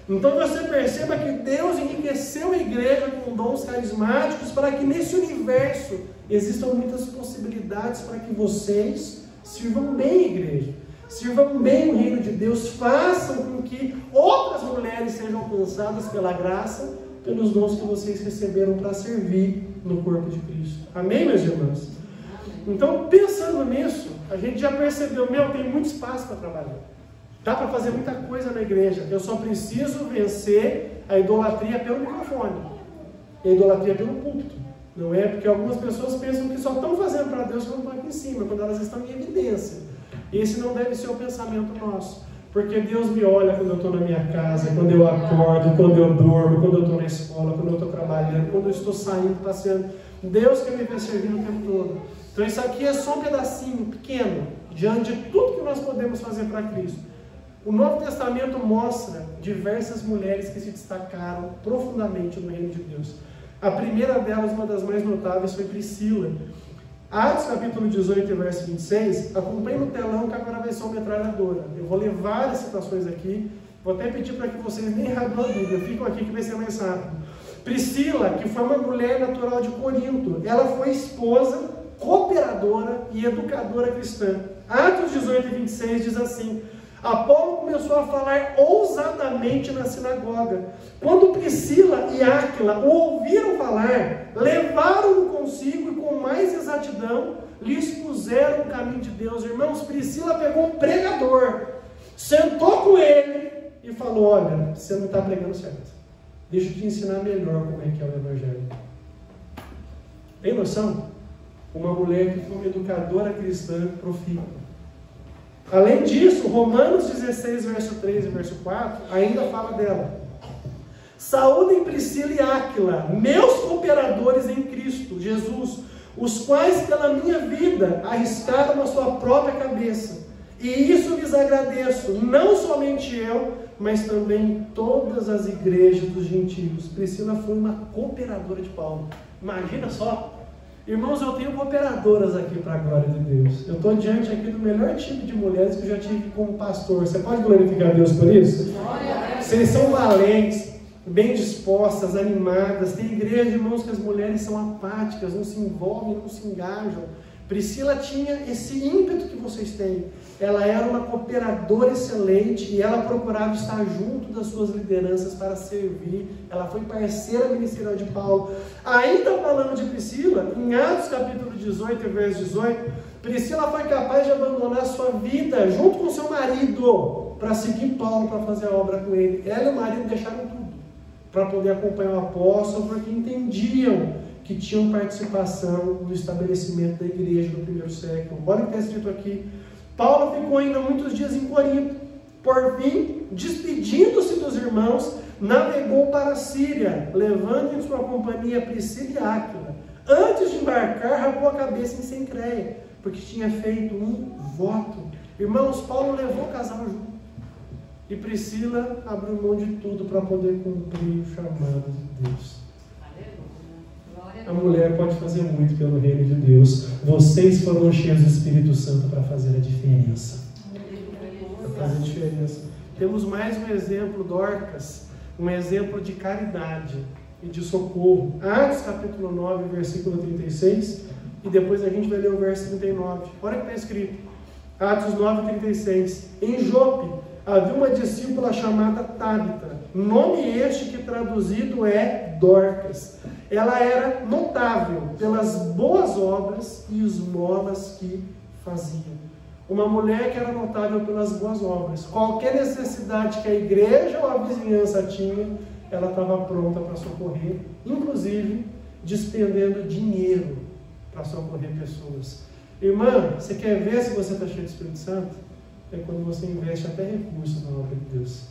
Então você perceba que Deus enriqueceu a igreja com dons carismáticos para que nesse universo existam muitas possibilidades para que vocês sirvam bem a igreja, sirvam bem o reino de Deus, façam com que outras mulheres sejam alcançadas pela graça pelos dons que vocês receberam para servir no corpo de Cristo. Amém, meus irmãos? Então, pensando nisso, a gente já percebeu, tem muito espaço para trabalhar. Dá para fazer muita coisa na igreja. Eu só preciso vencer a idolatria pelo microfone. E a idolatria pelo púlpito. Não é? Porque algumas pessoas pensam que só estão fazendo para Deus quando estão aqui em cima, quando elas estão em evidência. Esse não deve ser o pensamento nosso. Porque Deus me olha quando eu estou na minha casa, quando eu acordo, quando eu durmo, quando eu estou na escola, quando eu estou trabalhando, quando eu estou saindo, passeando. Deus quer me ver servindo o tempo todo. Então isso aqui é só um pedacinho pequeno, diante de tudo que nós podemos fazer para Cristo. O Novo Testamento mostra diversas mulheres que se destacaram profundamente no reino de Deus. A primeira delas, uma das mais notáveis, foi Priscila. Atos capítulo 18, verso 26, acompanhe no telão que agora vai ser uma metralhadora. Eu vou ler várias citações aqui, vou até pedir para que vocês nem rabam a Bíblia, ficam aqui que vai ser mais rápido. Priscila, que foi uma mulher natural de Corinto, ela foi esposa, cooperadora e educadora cristã. Atos 18 e 26 diz assim: Apolo começou a falar ousadamente na sinagoga. Quando Priscila e Áquila o ouviram falar, levaram-no consigo e com mais exatidão lhe expuseram o caminho de Deus. Irmãos, Priscila pegou um pregador, sentou com ele e falou: olha, você não está pregando certo. Deixa eu te ensinar melhor como é que é o Evangelho. Tem noção? Uma mulher que foi uma educadora cristã profícua. Além disso, Romanos 16, verso 3 e verso 4, ainda fala dela. Saúdem Priscila e Áquila, meus cooperadores em Cristo Jesus, os quais pela minha vida arriscaram a sua própria cabeça. E isso lhes agradeço, não somente eu, mas também todas as igrejas dos gentios. Priscila foi uma cooperadora de Paulo. Imagina só. Irmãos, eu tenho cooperadoras aqui para a glória de Deus. Eu estou diante aqui do melhor tipo de mulheres que eu já tive como pastor. Você pode glorificar a Deus por isso? Vocês são valentes, bem dispostas, animadas. Tem igreja, irmãos, que as mulheres são apáticas, não se envolvem, não se engajam. Priscila tinha esse ímpeto que vocês têm. Ela era uma cooperadora excelente e ela procurava estar junto das suas lideranças para servir. Ela foi parceira ministerial de Paulo. Ainda falando de Priscila, em Atos capítulo 18, verso 18, Priscila foi capaz de abandonar sua vida junto com seu marido para seguir Paulo, para fazer a obra com ele. Ela e o marido deixaram tudo para poder acompanhar o apóstolo, porque entendiam que tinham participação no estabelecimento da igreja no primeiro século. Olha o que está escrito aqui. Paulo ficou ainda muitos dias em Corinto. Por fim, despedindo-se dos irmãos, navegou para a Síria, levando em sua companhia Priscila e Áquila. Antes de embarcar, rapou a cabeça em Cencreia, porque tinha feito um voto. Irmãos, Paulo levou o casal junto. E Priscila abriu mão de tudo para poder cumprir o chamado de Deus. A mulher pode fazer muito pelo reino de Deus. Vocês foram cheios do Espírito Santo para fazer a diferença. Para fazer a diferença. Temos mais um exemplo, Dorcas, um exemplo de caridade e de socorro. Atos capítulo 9, versículo 36, e depois a gente vai ler o verso 39. Olha o que está escrito. Atos 9, 36. Em Jope havia uma discípula chamada Tábita, nome este que traduzido é Dorcas. Ela era notável pelas boas obras e esmolas que fazia. Uma mulher que era notável pelas boas obras. Qualquer necessidade que a igreja ou a vizinhança tinha, ela estava pronta para socorrer, inclusive despendendo dinheiro para socorrer pessoas. Irmã, você quer ver se você está cheio do Espírito Santo? É quando você investe até recursos na obra de Deus.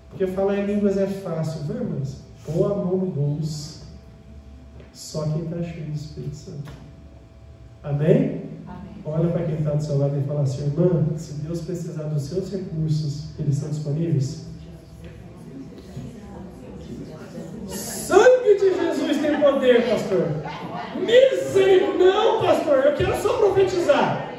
Porque falar em línguas é fácil, viu, irmãs? Pôr a mão no bolso. Só quem está cheio do Espírito Santo. Amém? Amém. Olha para quem está do seu lado e fala assim: irmã, se Deus precisar dos seus recursos, eles estão disponíveis? Sangue de Jesus tem poder, pastor. Misericórdia, não, pastor, eu quero só profetizar.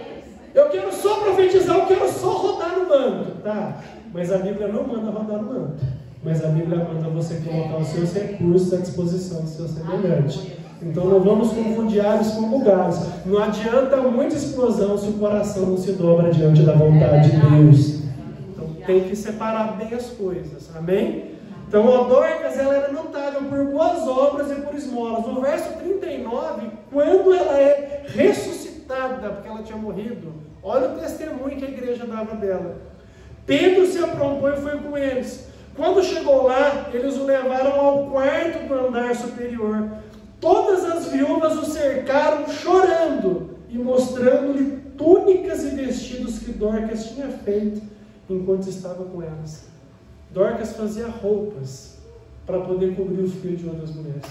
Eu quero só profetizar, eu quero só rodar no manto, tá? Mas a Bíblia não manda rodar no manto. Mas a Bíblia manda você colocar os seus recursos à disposição do seu semelhante. Então não vamos confundir áreas com lugares. Não adianta muita explosão se o coração não se dobra diante da vontade de Deus. Então tem que separar bem as coisas. Amém? Então, a Dorcas, ela era notável por boas obras e por esmolas. No verso 39, quando ela é ressuscitada, porque ela tinha morrido, olha o testemunho que a igreja dava dela. Pedro se aprontou e foi com eles. Quando chegou lá, eles o levaram ao quarto do andar superior. Todas as viúvas o cercaram chorando e mostrando-lhe túnicas e vestidos que Dorcas tinha feito enquanto estava com elas. Dorcas fazia roupas para poder cobrir o frio de outras mulheres.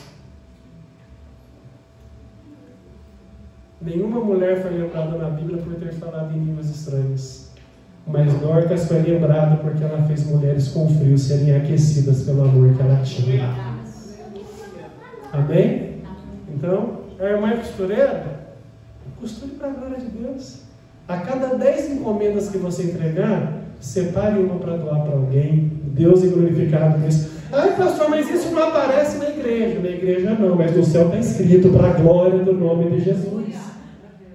Nenhuma mulher foi lembrada na Bíblia por ter falado em línguas estranhas. Mas Dorcas foi lembrada porque ela fez mulheres com frio serem aquecidas pelo amor que ela tinha. Amém? Então, a irmã costureira, costure para a glória de Deus. A cada 10 encomendas que você entregar, separe uma para doar para alguém. Deus é glorificado nisso. Ai, pastor, mas isso não aparece na igreja. Na igreja não, mas no céu está escrito para a glória do nome de Jesus.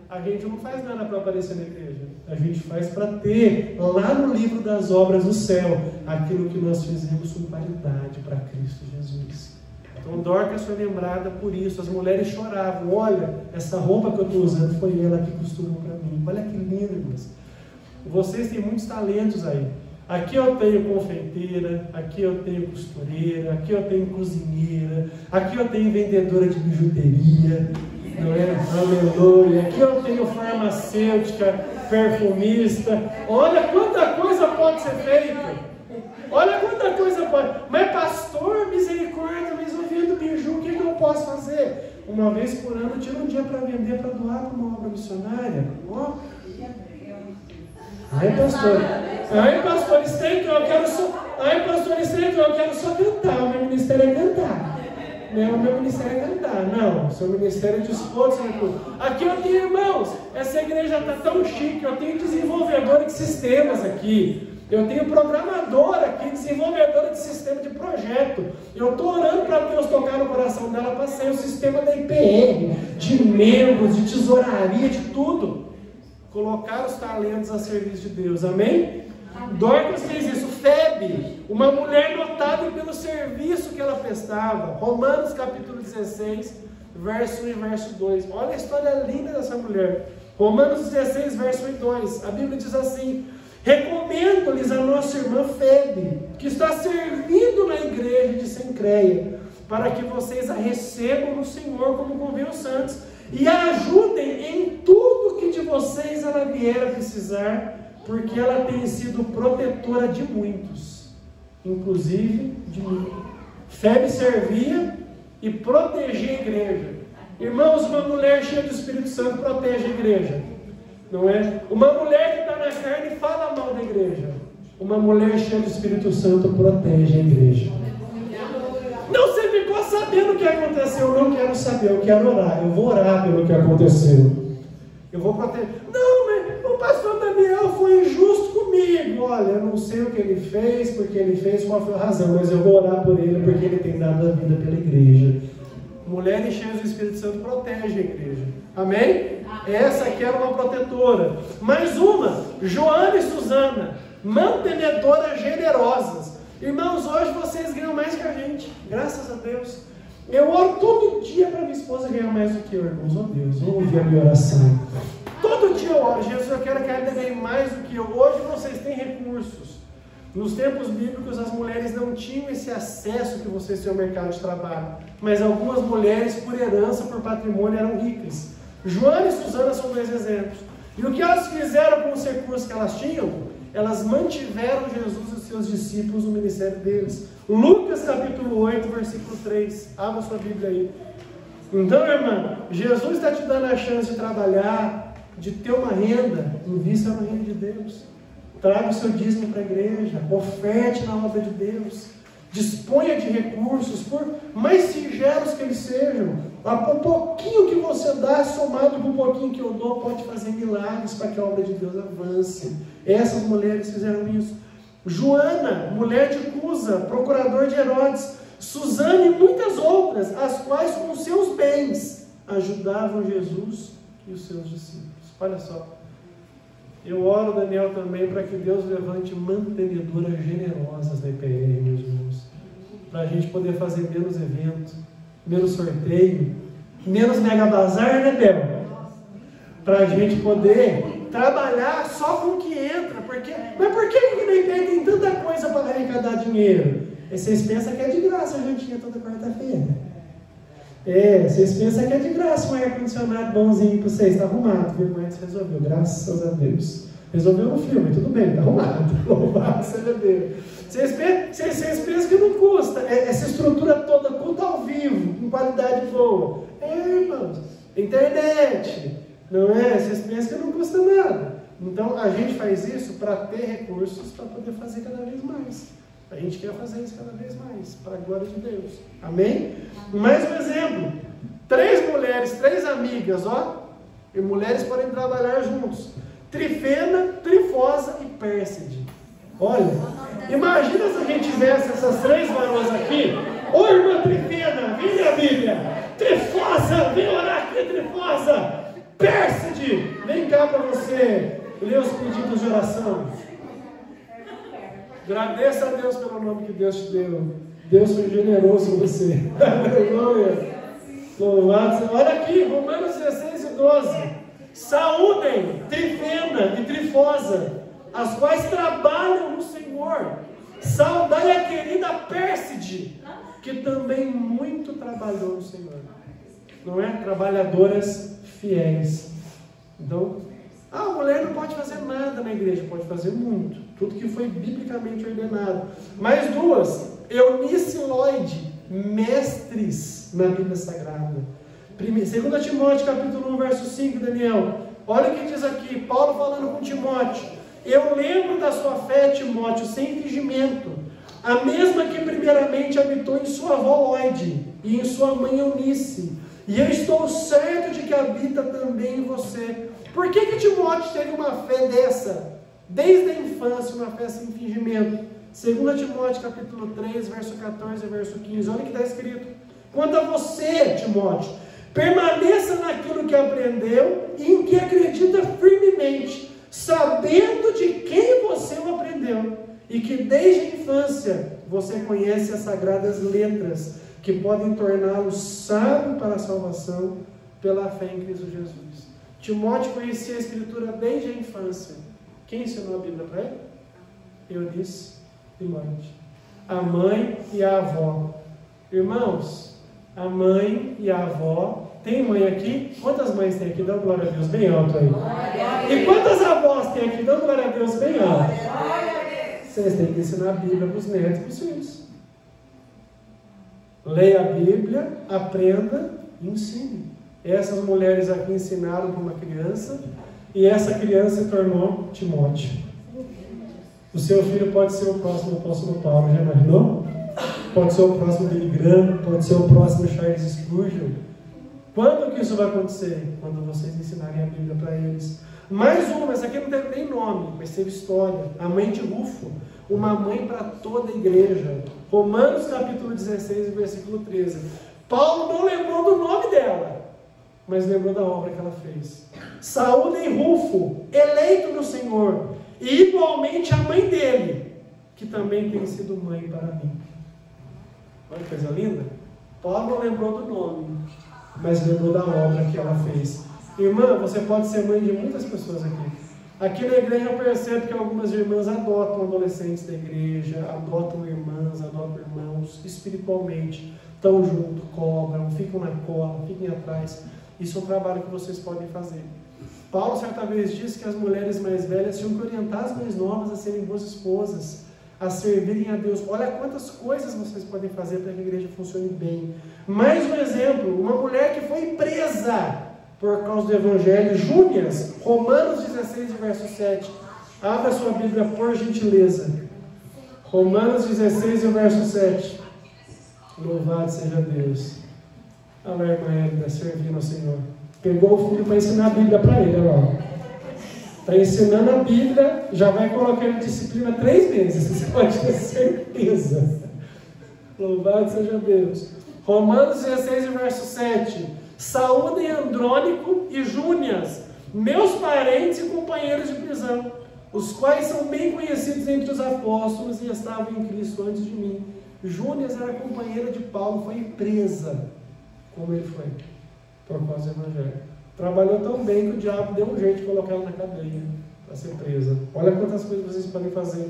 A gente não faz nada para aparecer na igreja. A gente faz para ter lá no livro das obras do céu aquilo que nós fizemos com qualidade para Cristo Jesus. Então Dorcas foi lembrada por isso. As mulheres choravam. Olha, essa roupa que eu estou usando foi ela que costurou para mim. Olha que lindo, irmãos. Vocês têm muitos talentos aí. Aqui eu tenho confeiteira, aqui eu tenho costureira, aqui eu tenho cozinheira, aqui eu tenho vendedora de bijuteria, não é? Aleluia. Aqui eu tenho farmacêutica, perfumista. Olha quanta coisa pode ser feita. Olha quanta coisa pode. Mas pastor, misericórdia, mas eu vendo biju, o que eu posso fazer? Uma vez por ano eu tiro um dia para vender, para doar para uma obra missionária. Oh. Ai, pastor Stanton, eu quero só. Ai, pastor Stanton, eu quero só cantar. O meu ministério é cantar. Não, o meu ministério é cantar. Não, o seu ministério é de esforço. Aqui eu tenho, irmãos, essa igreja está tão chique. Eu tenho desenvolvedora de sistemas aqui. Eu tenho programadora aqui, desenvolvedora de sistema de projeto. Eu estou orando para Deus tocar no coração dela para ser o sistema da IPR, de membros, de tesouraria, de tudo. Colocar os talentos a serviço de Deus, amém? Dorcas fez isso. Febe, uma mulher notável pelo serviço que ela prestava. Romanos capítulo 16, verso 1 e verso 2. Olha a história linda dessa mulher. Romanos 16, verso 1 e 2. A Bíblia diz assim: recomendo-lhes a nossa irmã Febe, que está servindo na igreja de Sencreia, para que vocês a recebam no Senhor como convém aos santos, e a ajudem em tudo que de vocês ela vier a precisar, porque ela tem sido protetora de muitos, inclusive de mim. Febe servia e protegia a igreja. Irmãos, uma mulher cheia do Espírito Santo protege a igreja, não é? Uma mulher que está na carne fala mal da igreja. Uma mulher cheia do Espírito Santo protege a igreja. Não, você ficou sabendo o que aconteceu. Eu não quero saber, eu quero orar. Eu vou orar pelo que aconteceu. Eu vou proteger. Não, mas o pastor Daniel foi injusto comigo. Olha, eu não sei o que ele fez, porque ele fez, qual foi a razão, mas eu vou orar por ele, porque ele tem dado a vida pela igreja. Mulheres cheias do Espírito Santo protegem a igreja. Amém? Essa aqui era uma protetora. Mais uma, Joana e Susana, mantenedoras generosas. Irmãos, hoje vocês ganham mais que a gente, graças a Deus. Eu oro todo dia para minha esposa ganhar mais do que eu, irmãos. Oh Deus, ouve a minha oração. Todo dia eu oro: Jesus, eu quero que ela ganhe mais do que eu. Hoje vocês têm recursos. Nos tempos bíblicos as mulheres não tinham esse acesso que vocês têm ao mercado de trabalho. Mas algumas mulheres, por herança, por patrimônio, eram ricas. Joana e Susana são dois exemplos. E o que elas fizeram com os recursos que elas tinham? Elas mantiveram Jesus e seus discípulos no ministério deles. Lucas capítulo 8, versículo 3. Abra sua Bíblia aí. Então, irmã, Jesus está te dando a chance de trabalhar, de ter uma renda. Invista no reino de Deus. Traga o seu dízimo para a igreja. Oferte na obra de Deus. Disponha de recursos, por mais singeros que eles sejam. O pouquinho que você dá, somado com o pouquinho que eu dou, pode fazer milagres para que a obra de Deus avance. Essas mulheres fizeram isso. Joana, mulher de Cusa, procurador de Herodes. Susana e muitas outras, as quais com seus bens ajudavam Jesus e os seus discípulos. Olha só. Eu oro, Daniel, também para que Deus levante mantenedoras generosas da IPR, meus irmãos. para a gente poder fazer menos evento, menos sorteio, menos mega bazar, né, Bel? Para a gente poder trabalhar só com o que entra. Mas por que o INPE tem tanta coisa para arrecadar dinheiro? Vocês pensam que é de graça a jantinha toda quarta-feira. Vocês pensam que é de graça um ar-condicionado bonzinho para vocês. Está arrumado, viu? Mas resolveu, graças a Deus. Resolveu no filme, tudo bem, está arrumado. Louvado seja Deus. Vocês pensam que não custa. Essa estrutura toda, culto ao vivo, com qualidade boa. Irmãos, internet, não é? Vocês pensam que não custa nada. Então, a gente faz isso para ter recursos para poder fazer cada vez mais. A gente quer fazer isso cada vez mais, para a glória de Deus. Amém? Mais um exemplo. 3 mulheres, 3 amigas, ó. E mulheres podem trabalhar juntos. Trifena, Trifosa e Pérside. Olha, imagina se a gente tivesse essas 3 varoas aqui. Ô irmã Trifena, vem minha Bíblia. Trifosa, vem orar aqui, Trifosa. Pérside, vem cá para você ler os pedidos de oração. Agradeça a Deus pelo nome que Deus te deu. Deus foi generoso com você. Aleluia. Louvado. Olha aqui, Romanos 16 e 12. Saúdem Trifena e Trifosa, as quais trabalham no Senhor. Saudai a querida Pérside, que também muito trabalhou no Senhor. Não é? Trabalhadoras fiéis. Então, a mulher não pode fazer nada na igreja, pode fazer muito. Tudo que foi biblicamente ordenado. Mais 2, Eunice e Lloyd, mestres na Bíblia Sagrada. 2 Timóteo capítulo 1, verso 5, Daniel. Olha o que diz aqui, Paulo falando com Timóteo. Eu lembro da sua fé, Timóteo, sem fingimento. A mesma que primeiramente habitou em sua avó Lloyd e em sua mãe Eunice. E eu estou certo de que habita também em você. Por que Timóteo teve uma fé dessa? Desde a infância, uma fé sem fingimento. 2 Timóteo capítulo 3, verso 14 e verso 15. Olha o que está escrito. Quanto a você, Timóteo, permaneça naquilo que aprendeu e em que acredita firmemente, sabendo de quem você o aprendeu, e que desde a infância você conhece as sagradas letras, que podem torná-lo sábio para a salvação pela fé em Cristo Jesus. Timóteo conhecia a Escritura desde a infância. Quem ensinou a Bíblia para ele? Eunice e Lloyd. A mãe e a avó. Irmãos, a mãe e a avó. Tem mãe aqui? Quantas mães tem aqui? Dá glória a Deus bem alto aí. E quantas avós tem aqui? Dá glória a Deus bem alto. Vocês têm que ensinar a Bíblia para os netos e para os filhos. Leia a Bíblia, aprenda e ensine. Essas mulheres aqui ensinaram para uma criança e essa criança se tornou Timóteo. O seu filho pode ser o próximo apóstolo Paulo, já imaginou? Pode ser o próximo Billy Graham, pode ser o próximo Charles Spurgeon. Quando que isso vai acontecer? Quando vocês ensinarem a Bíblia para eles. Mais uma, essa aqui não teve nem nome, mas teve história. A mãe de Rufo, uma mãe para toda a igreja. Romanos capítulo 16, versículo 13. Paulo não lembrou do nome dela, mas lembrou da obra que ela fez. Saúdem Rufo, eleito no Senhor, e igualmente a mãe dele, que também tem sido mãe para mim. Olha que coisa linda. Paulo não lembrou do nome, mas lembrou da obra que ela fez. Irmã, você pode ser mãe de muitas pessoas aqui. Aqui na igreja eu percebo que algumas irmãs adotam adolescentes da igreja, adotam irmãs, adotam irmãos espiritualmente, estão junto, cobram, ficam na cola, fiquem atrás. Isso é um trabalho que vocês podem fazer. Paulo certa vez disse que as mulheres mais velhas tinham que orientar as mais novas a serem boas esposas, a servirem a Deus. Olha quantas coisas vocês podem fazer para que a igreja funcione bem. Mais um exemplo, uma mulher que foi presa por causa do Evangelho, Júnias, Romanos 16, verso 7. Abra sua Bíblia, por gentileza. Romanos 16, verso 7. Louvado seja Deus. Olha a irmã Edna servindo ao Senhor. Pegou o filho para ensinar a Bíblia para ele, olha lá. Está ensinando a Bíblia, já vai colocar em disciplina 3 meses, você pode ter certeza. Louvado seja Deus. Romanos 16, verso 7. Saúdem Andrônico e Júnias, meus parentes e companheiros de prisão, os quais são bem conhecidos entre os apóstolos e estavam em Cristo antes de mim. Júnias era companheira de Paulo, foi presa, como ele foi, por causa do evangelho. Trabalhou tão bem que o diabo deu um jeito de colocar ela na cadeia, para ser presa. Olha quantas coisas vocês podem fazer.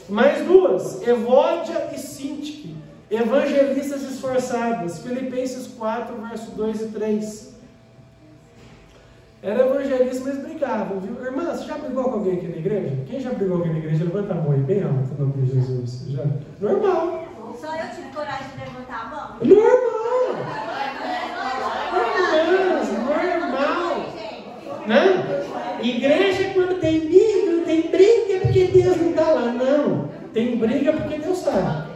Mais duas, Evódia e Sintique, evangelistas esforçadas, Filipenses 4, verso 2 e 3. Era evangelista, mas brigavam, viu? Irmã, você já brigou com alguém aqui na igreja? Quem já brigou aqui na igreja? Levanta a mão aí, bem alto, em nome de Jesus. Já? Normal. Só eu tive coragem de levantar a mão. Normal. Normal. Não? Igreja, quando tem briga, não tem briga porque Deus não está lá. Não. Tem briga porque Deus está.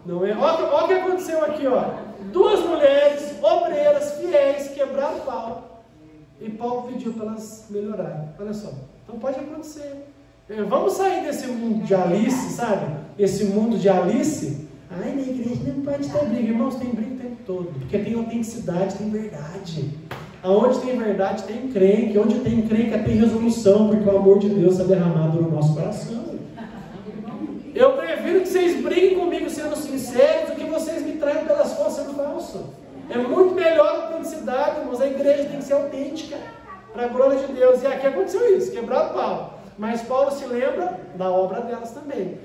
Não é? Olha o que aconteceu aqui, ó. Duas mulheres, obreiras, fiéis, quebraram o pau. E Paulo pediu para elas melhorarem. Olha só. Então pode acontecer. Vamos sair desse mundo de Alice, sabe? Esse mundo de Alice. Ai, na igreja não pode ter briga. Irmãos, tem briga o tempo todo. Porque tem autenticidade, tem verdade. Aonde tem verdade, tem encrenca. Onde tem encrenca, tem resolução. Porque o amor de Deus está derramado no nosso coração. Eu prefiro que vocês briguem comigo sendo sinceros do que vocês me traiam pelas costas sendo falso. É muito melhor a autenticidade, irmãos. A igreja tem que ser autêntica, para a glória de Deus. E aqui aconteceu isso, quebrar o pau. Mas Paulo se lembra da obra delas também.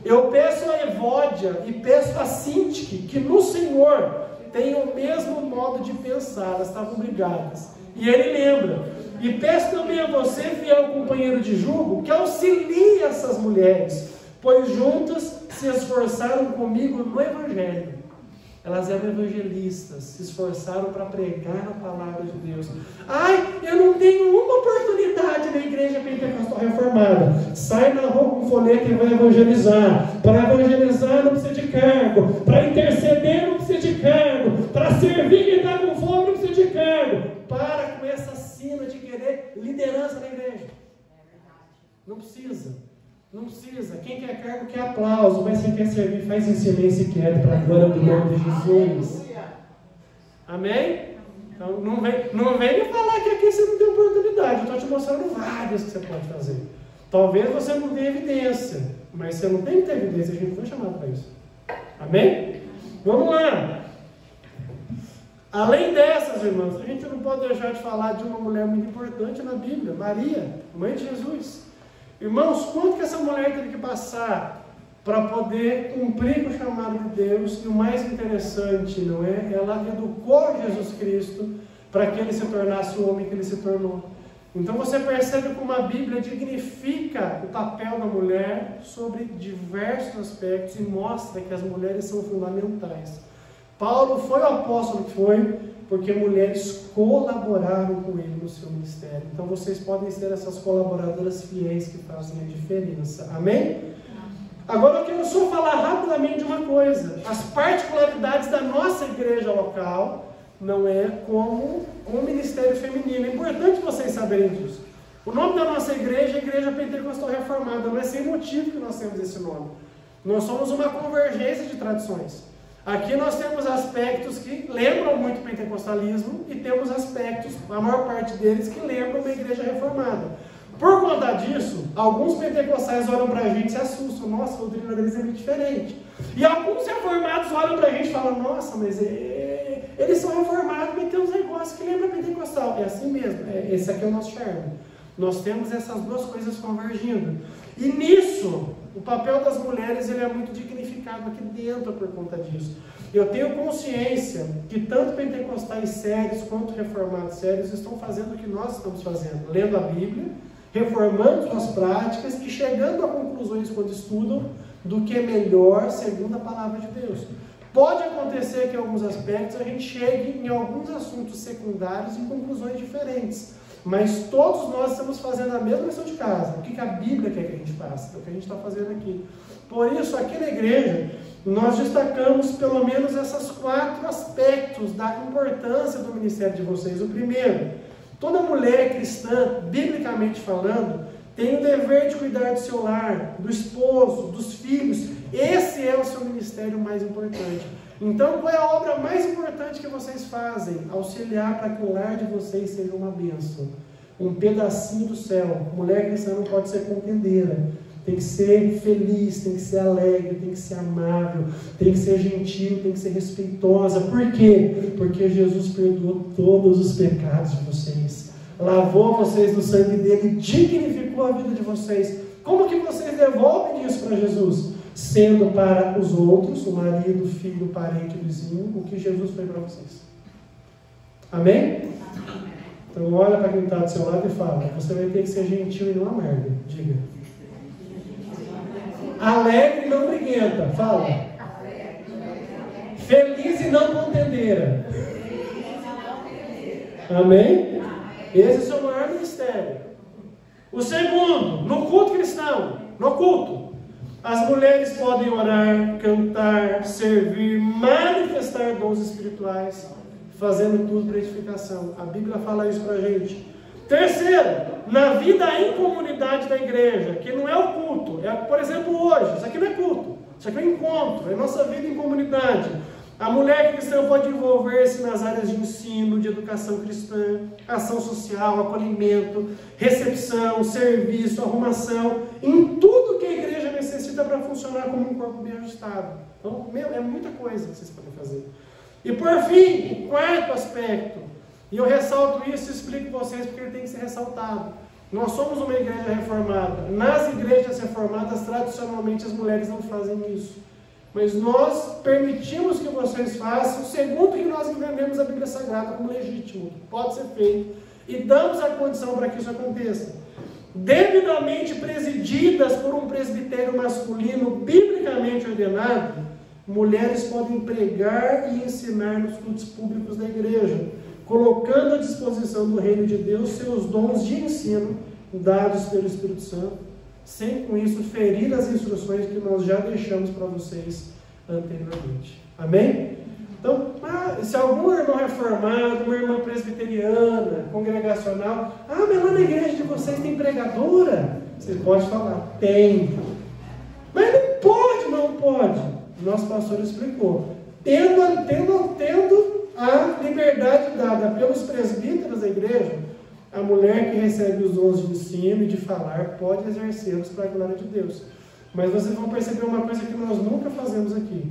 Eu peço a Evódia e peço a Sintique que no Senhor tenham o mesmo modo de pensar. Elas estavam brigadas. E ele lembra. E peço também a você, fiel companheiro de jugo, que auxilie essas mulheres, pois juntas se esforçaram comigo no Evangelho. Elas eram evangelistas, se esforçaram para pregar a palavra de Deus. Ai, eu não tenho uma oportunidade na igreja pentecostal reformada. Sai na rua com folheto e vai evangelizar. Para evangelizar não precisa de cargo. Para interceder não precisa de cargo. Para servir e dar com fome não precisa de cargo. Para com essa sina de querer liderança na igreja. Não precisa. Não precisa. Quem quer cargo quer aplauso, mas quem quer servir faz em silêncio e quer, para a glória do nome de Jesus. Amém? Então não vem me falar que aqui você não tem oportunidade. Eu estou te mostrando várias que você pode fazer. Talvez você não tenha evidência, mas você não tem que ter evidência, a gente foi chamado para isso. Amém? Vamos lá. Além dessas, irmãos, a gente não pode deixar de falar de uma mulher muito importante na Bíblia, Maria, mãe de Jesus. Irmãos, quanto que essa mulher teve que passar para poder cumprir o chamado de Deus? E o mais interessante, não é? Ela educou Jesus Cristo para que ele se tornasse o homem que ele se tornou. Então você percebe como a Bíblia dignifica o papel da mulher sobre diversos aspectos e mostra que as mulheres são fundamentais. Paulo foi o apóstolo que foi porque mulheres colaboraram com ele no seu ministério. Então vocês podem ser essas colaboradoras fiéis que fazem a diferença. Amém? Agora eu quero só falar rapidamente de uma coisa. As particularidades da nossa igreja local não é como um ministério feminino. É importante vocês saberem disso. O nome da nossa igreja é Igreja Pentecostal Reformada. Não é sem motivo que nós temos esse nome. Nós somos uma convergência de tradições. Aqui nós temos aspectos que lembram muito o pentecostalismo e temos aspectos, a maior parte deles, que lembram uma igreja reformada. Por conta disso, alguns pentecostais olham para a gente e se assustam. Nossa, a doutrina deles é muito diferente. E alguns reformados olham para a gente e falam, nossa, mas eles são reformados, mas tem uns negócios que lembram pentecostal. É assim mesmo, esse aqui é o nosso charme. Nós temos essas duas coisas convergindo. E nisso, o papel das mulheres ele é muito dignificado aqui dentro por conta disso. Eu tenho consciência que tanto pentecostais sérios quanto reformados sérios estão fazendo o que nós estamos fazendo. Lendo a Bíblia, reformando suas práticas e chegando a conclusões quando estudam do que é melhor segundo a palavra de Deus. Pode acontecer que em alguns aspectos a gente chegue em alguns assuntos secundários em conclusões diferentes. Mas todos nós estamos fazendo a mesma lição de casa. O que a Bíblia quer que a gente faça? É o que a gente está fazendo aqui. Por isso, aqui na igreja, nós destacamos pelo menos esses 4 aspectos da importância do ministério de vocês. O primeiro, toda mulher cristã, biblicamente falando, tem o dever de cuidar do seu lar, do esposo, dos filhos. Esse é o seu ministério mais importante. Então, qual é a obra mais importante que vocês fazem? Auxiliar para que o lar de vocês seja uma bênção. Um pedacinho do céu. Mulher cristã não pode ser contendeira. Tem que ser feliz, tem que ser alegre, tem que ser amável, tem que ser gentil, tem que ser respeitosa. Por quê? Porque Jesus perdoou todos os pecados de vocês, lavou vocês no sangue dele, dignificou a vida de vocês. Como que vocês devolvem isso para Jesus? Sendo para os outros, o marido, o filho, o parente, o vizinho, o que Jesus foi para vocês. Amém? Então olha para quem está do seu lado e fala: você vai ter que ser gentil e não amargo. Diga. Alegre e não briguenta. Fala. Feliz e não contendeira. Amém? Esse é o seu maior ministério. O segundo, no culto cristão, no culto, as mulheres podem orar, cantar, servir, manifestar dons espirituais, fazendo tudo para edificação. A Bíblia fala isso para a gente. Terceiro, na vida em comunidade da igreja, que não é o culto, é, por exemplo, hoje, isso aqui não é culto, isso aqui é encontro, é nossa vida em comunidade. A mulher cristã pode envolver-se nas áreas de ensino, de educação cristã, ação social, acolhimento, recepção, serviço, arrumação, em tudo que a igreja necessita para funcionar como um corpo bem ajustado. Então, é muita coisa que vocês podem fazer. E por fim, o quarto aspecto, e eu ressalto isso e explico para vocês porque ele tem que ser ressaltado. Nós somos uma igreja reformada. Nas igrejas reformadas, tradicionalmente, as mulheres não fazem isso. Mas nós permitimos que vocês façam, segundo que nós entendemos a Bíblia Sagrada como legítimo, pode ser feito, e damos a condição para que isso aconteça. Devidamente presididas por um presbitério masculino, biblicamente ordenado, mulheres podem pregar e ensinar nos cultos públicos da igreja, colocando à disposição do reino de Deus seus dons de ensino, dados pelo Espírito Santo, sem com isso ferir as instruções que nós já deixamos para vocês anteriormente. Amém? Então, se algum irmão reformado, uma irmã presbiteriana, congregacional, mas lá na igreja de vocês tem pregadora? Você pode falar, tem. Mas não pode. Nosso pastor explicou. Tendo a liberdade dada pelos presbíteros da igreja, a mulher que recebe os dons de ensino e de falar pode exercê-los para a glória de Deus. Mas vocês vão perceber uma coisa que nós nunca fazemos aqui.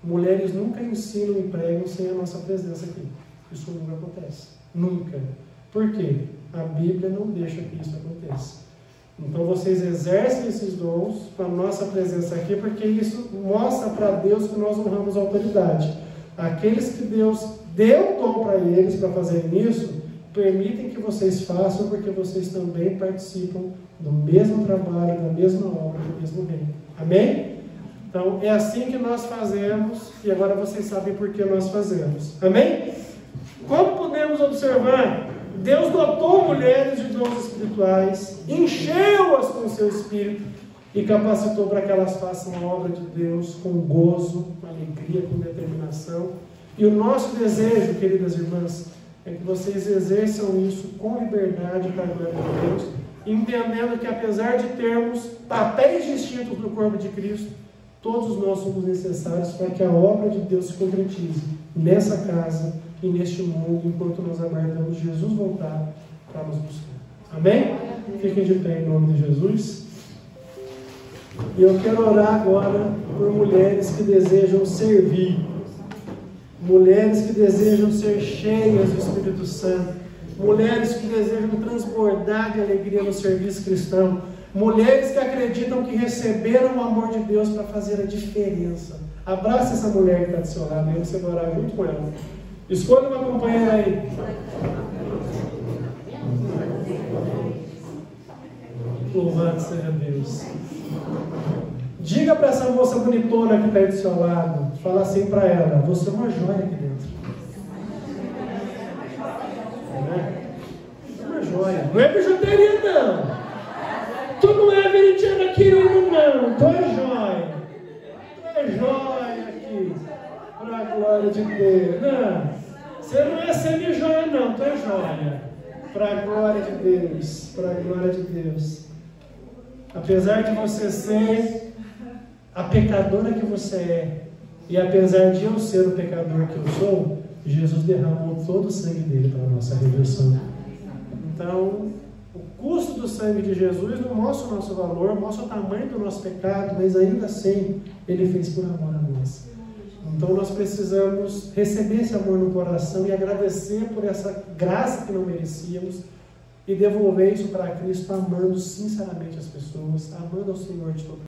Mulheres nunca ensinam e pregam sem a nossa presença aqui. Isso nunca acontece. Nunca. Por quê? A Bíblia não deixa que isso aconteça. Então vocês exercem esses dons com a nossa presença aqui, porque isso mostra para Deus que nós honramos a autoridade. Aqueles que Deus deu dom para eles para fazerem isso, permitem que vocês façam, porque vocês também participam do mesmo trabalho, da mesma obra, do mesmo reino. Amém? Então é assim que nós fazemos, e agora vocês sabem por que nós fazemos. Amém? Como podemos observar, Deus dotou mulheres de dons espirituais, encheu-as com seu Espírito e capacitou para que elas façam a obra de Deus com gozo, com alegria, com determinação. E o nosso desejo, queridas irmãs, é que vocês exerçam isso com liberdade para a glória de Deus, entendendo que apesar de termos papéis distintos no corpo de Cristo, todos nós somos necessários para que a obra de Deus se concretize nessa casa e neste mundo, enquanto nós aguardamos Jesus voltar para nos buscar. Amém? Fiquem de pé em nome de Jesus. E eu quero orar agora por mulheres que desejam servir, mulheres que desejam ser cheias do Espírito Santo, mulheres que desejam transbordar de alegria no serviço cristão, mulheres que acreditam que receberam o amor de Deus para fazer a diferença. Abraça essa mulher que está do seu lado e você vai orar junto com ela. Escolha uma companheira aí. Louvado seja Deus. Diga para essa moça bonitona que está aí do seu lado, fala assim para ela: você é uma joia aqui dentro. É uma joia. Não é bijuteria, não. Tu não é veridiana querido, não. Tu é joia. Tu é joia aqui. Para a glória de Deus. Não. Você não é semi-joia, não. Tu é joia. Para a glória de Deus. Para a glória de Deus. Apesar de você ser a pecadora que você é, e apesar de eu ser o pecador que eu sou, Jesus derramou todo o sangue dele para a nossa redenção. Então, O custo do sangue de Jesus não mostra o nosso valor, mostra o tamanho do nosso pecado, mas ainda assim, Ele fez por amor a nós. Então nós precisamos receber esse amor no coração e agradecer por essa graça que não merecíamos e devolver isso para Cristo, amando sinceramente as pessoas, amando ao Senhor de todo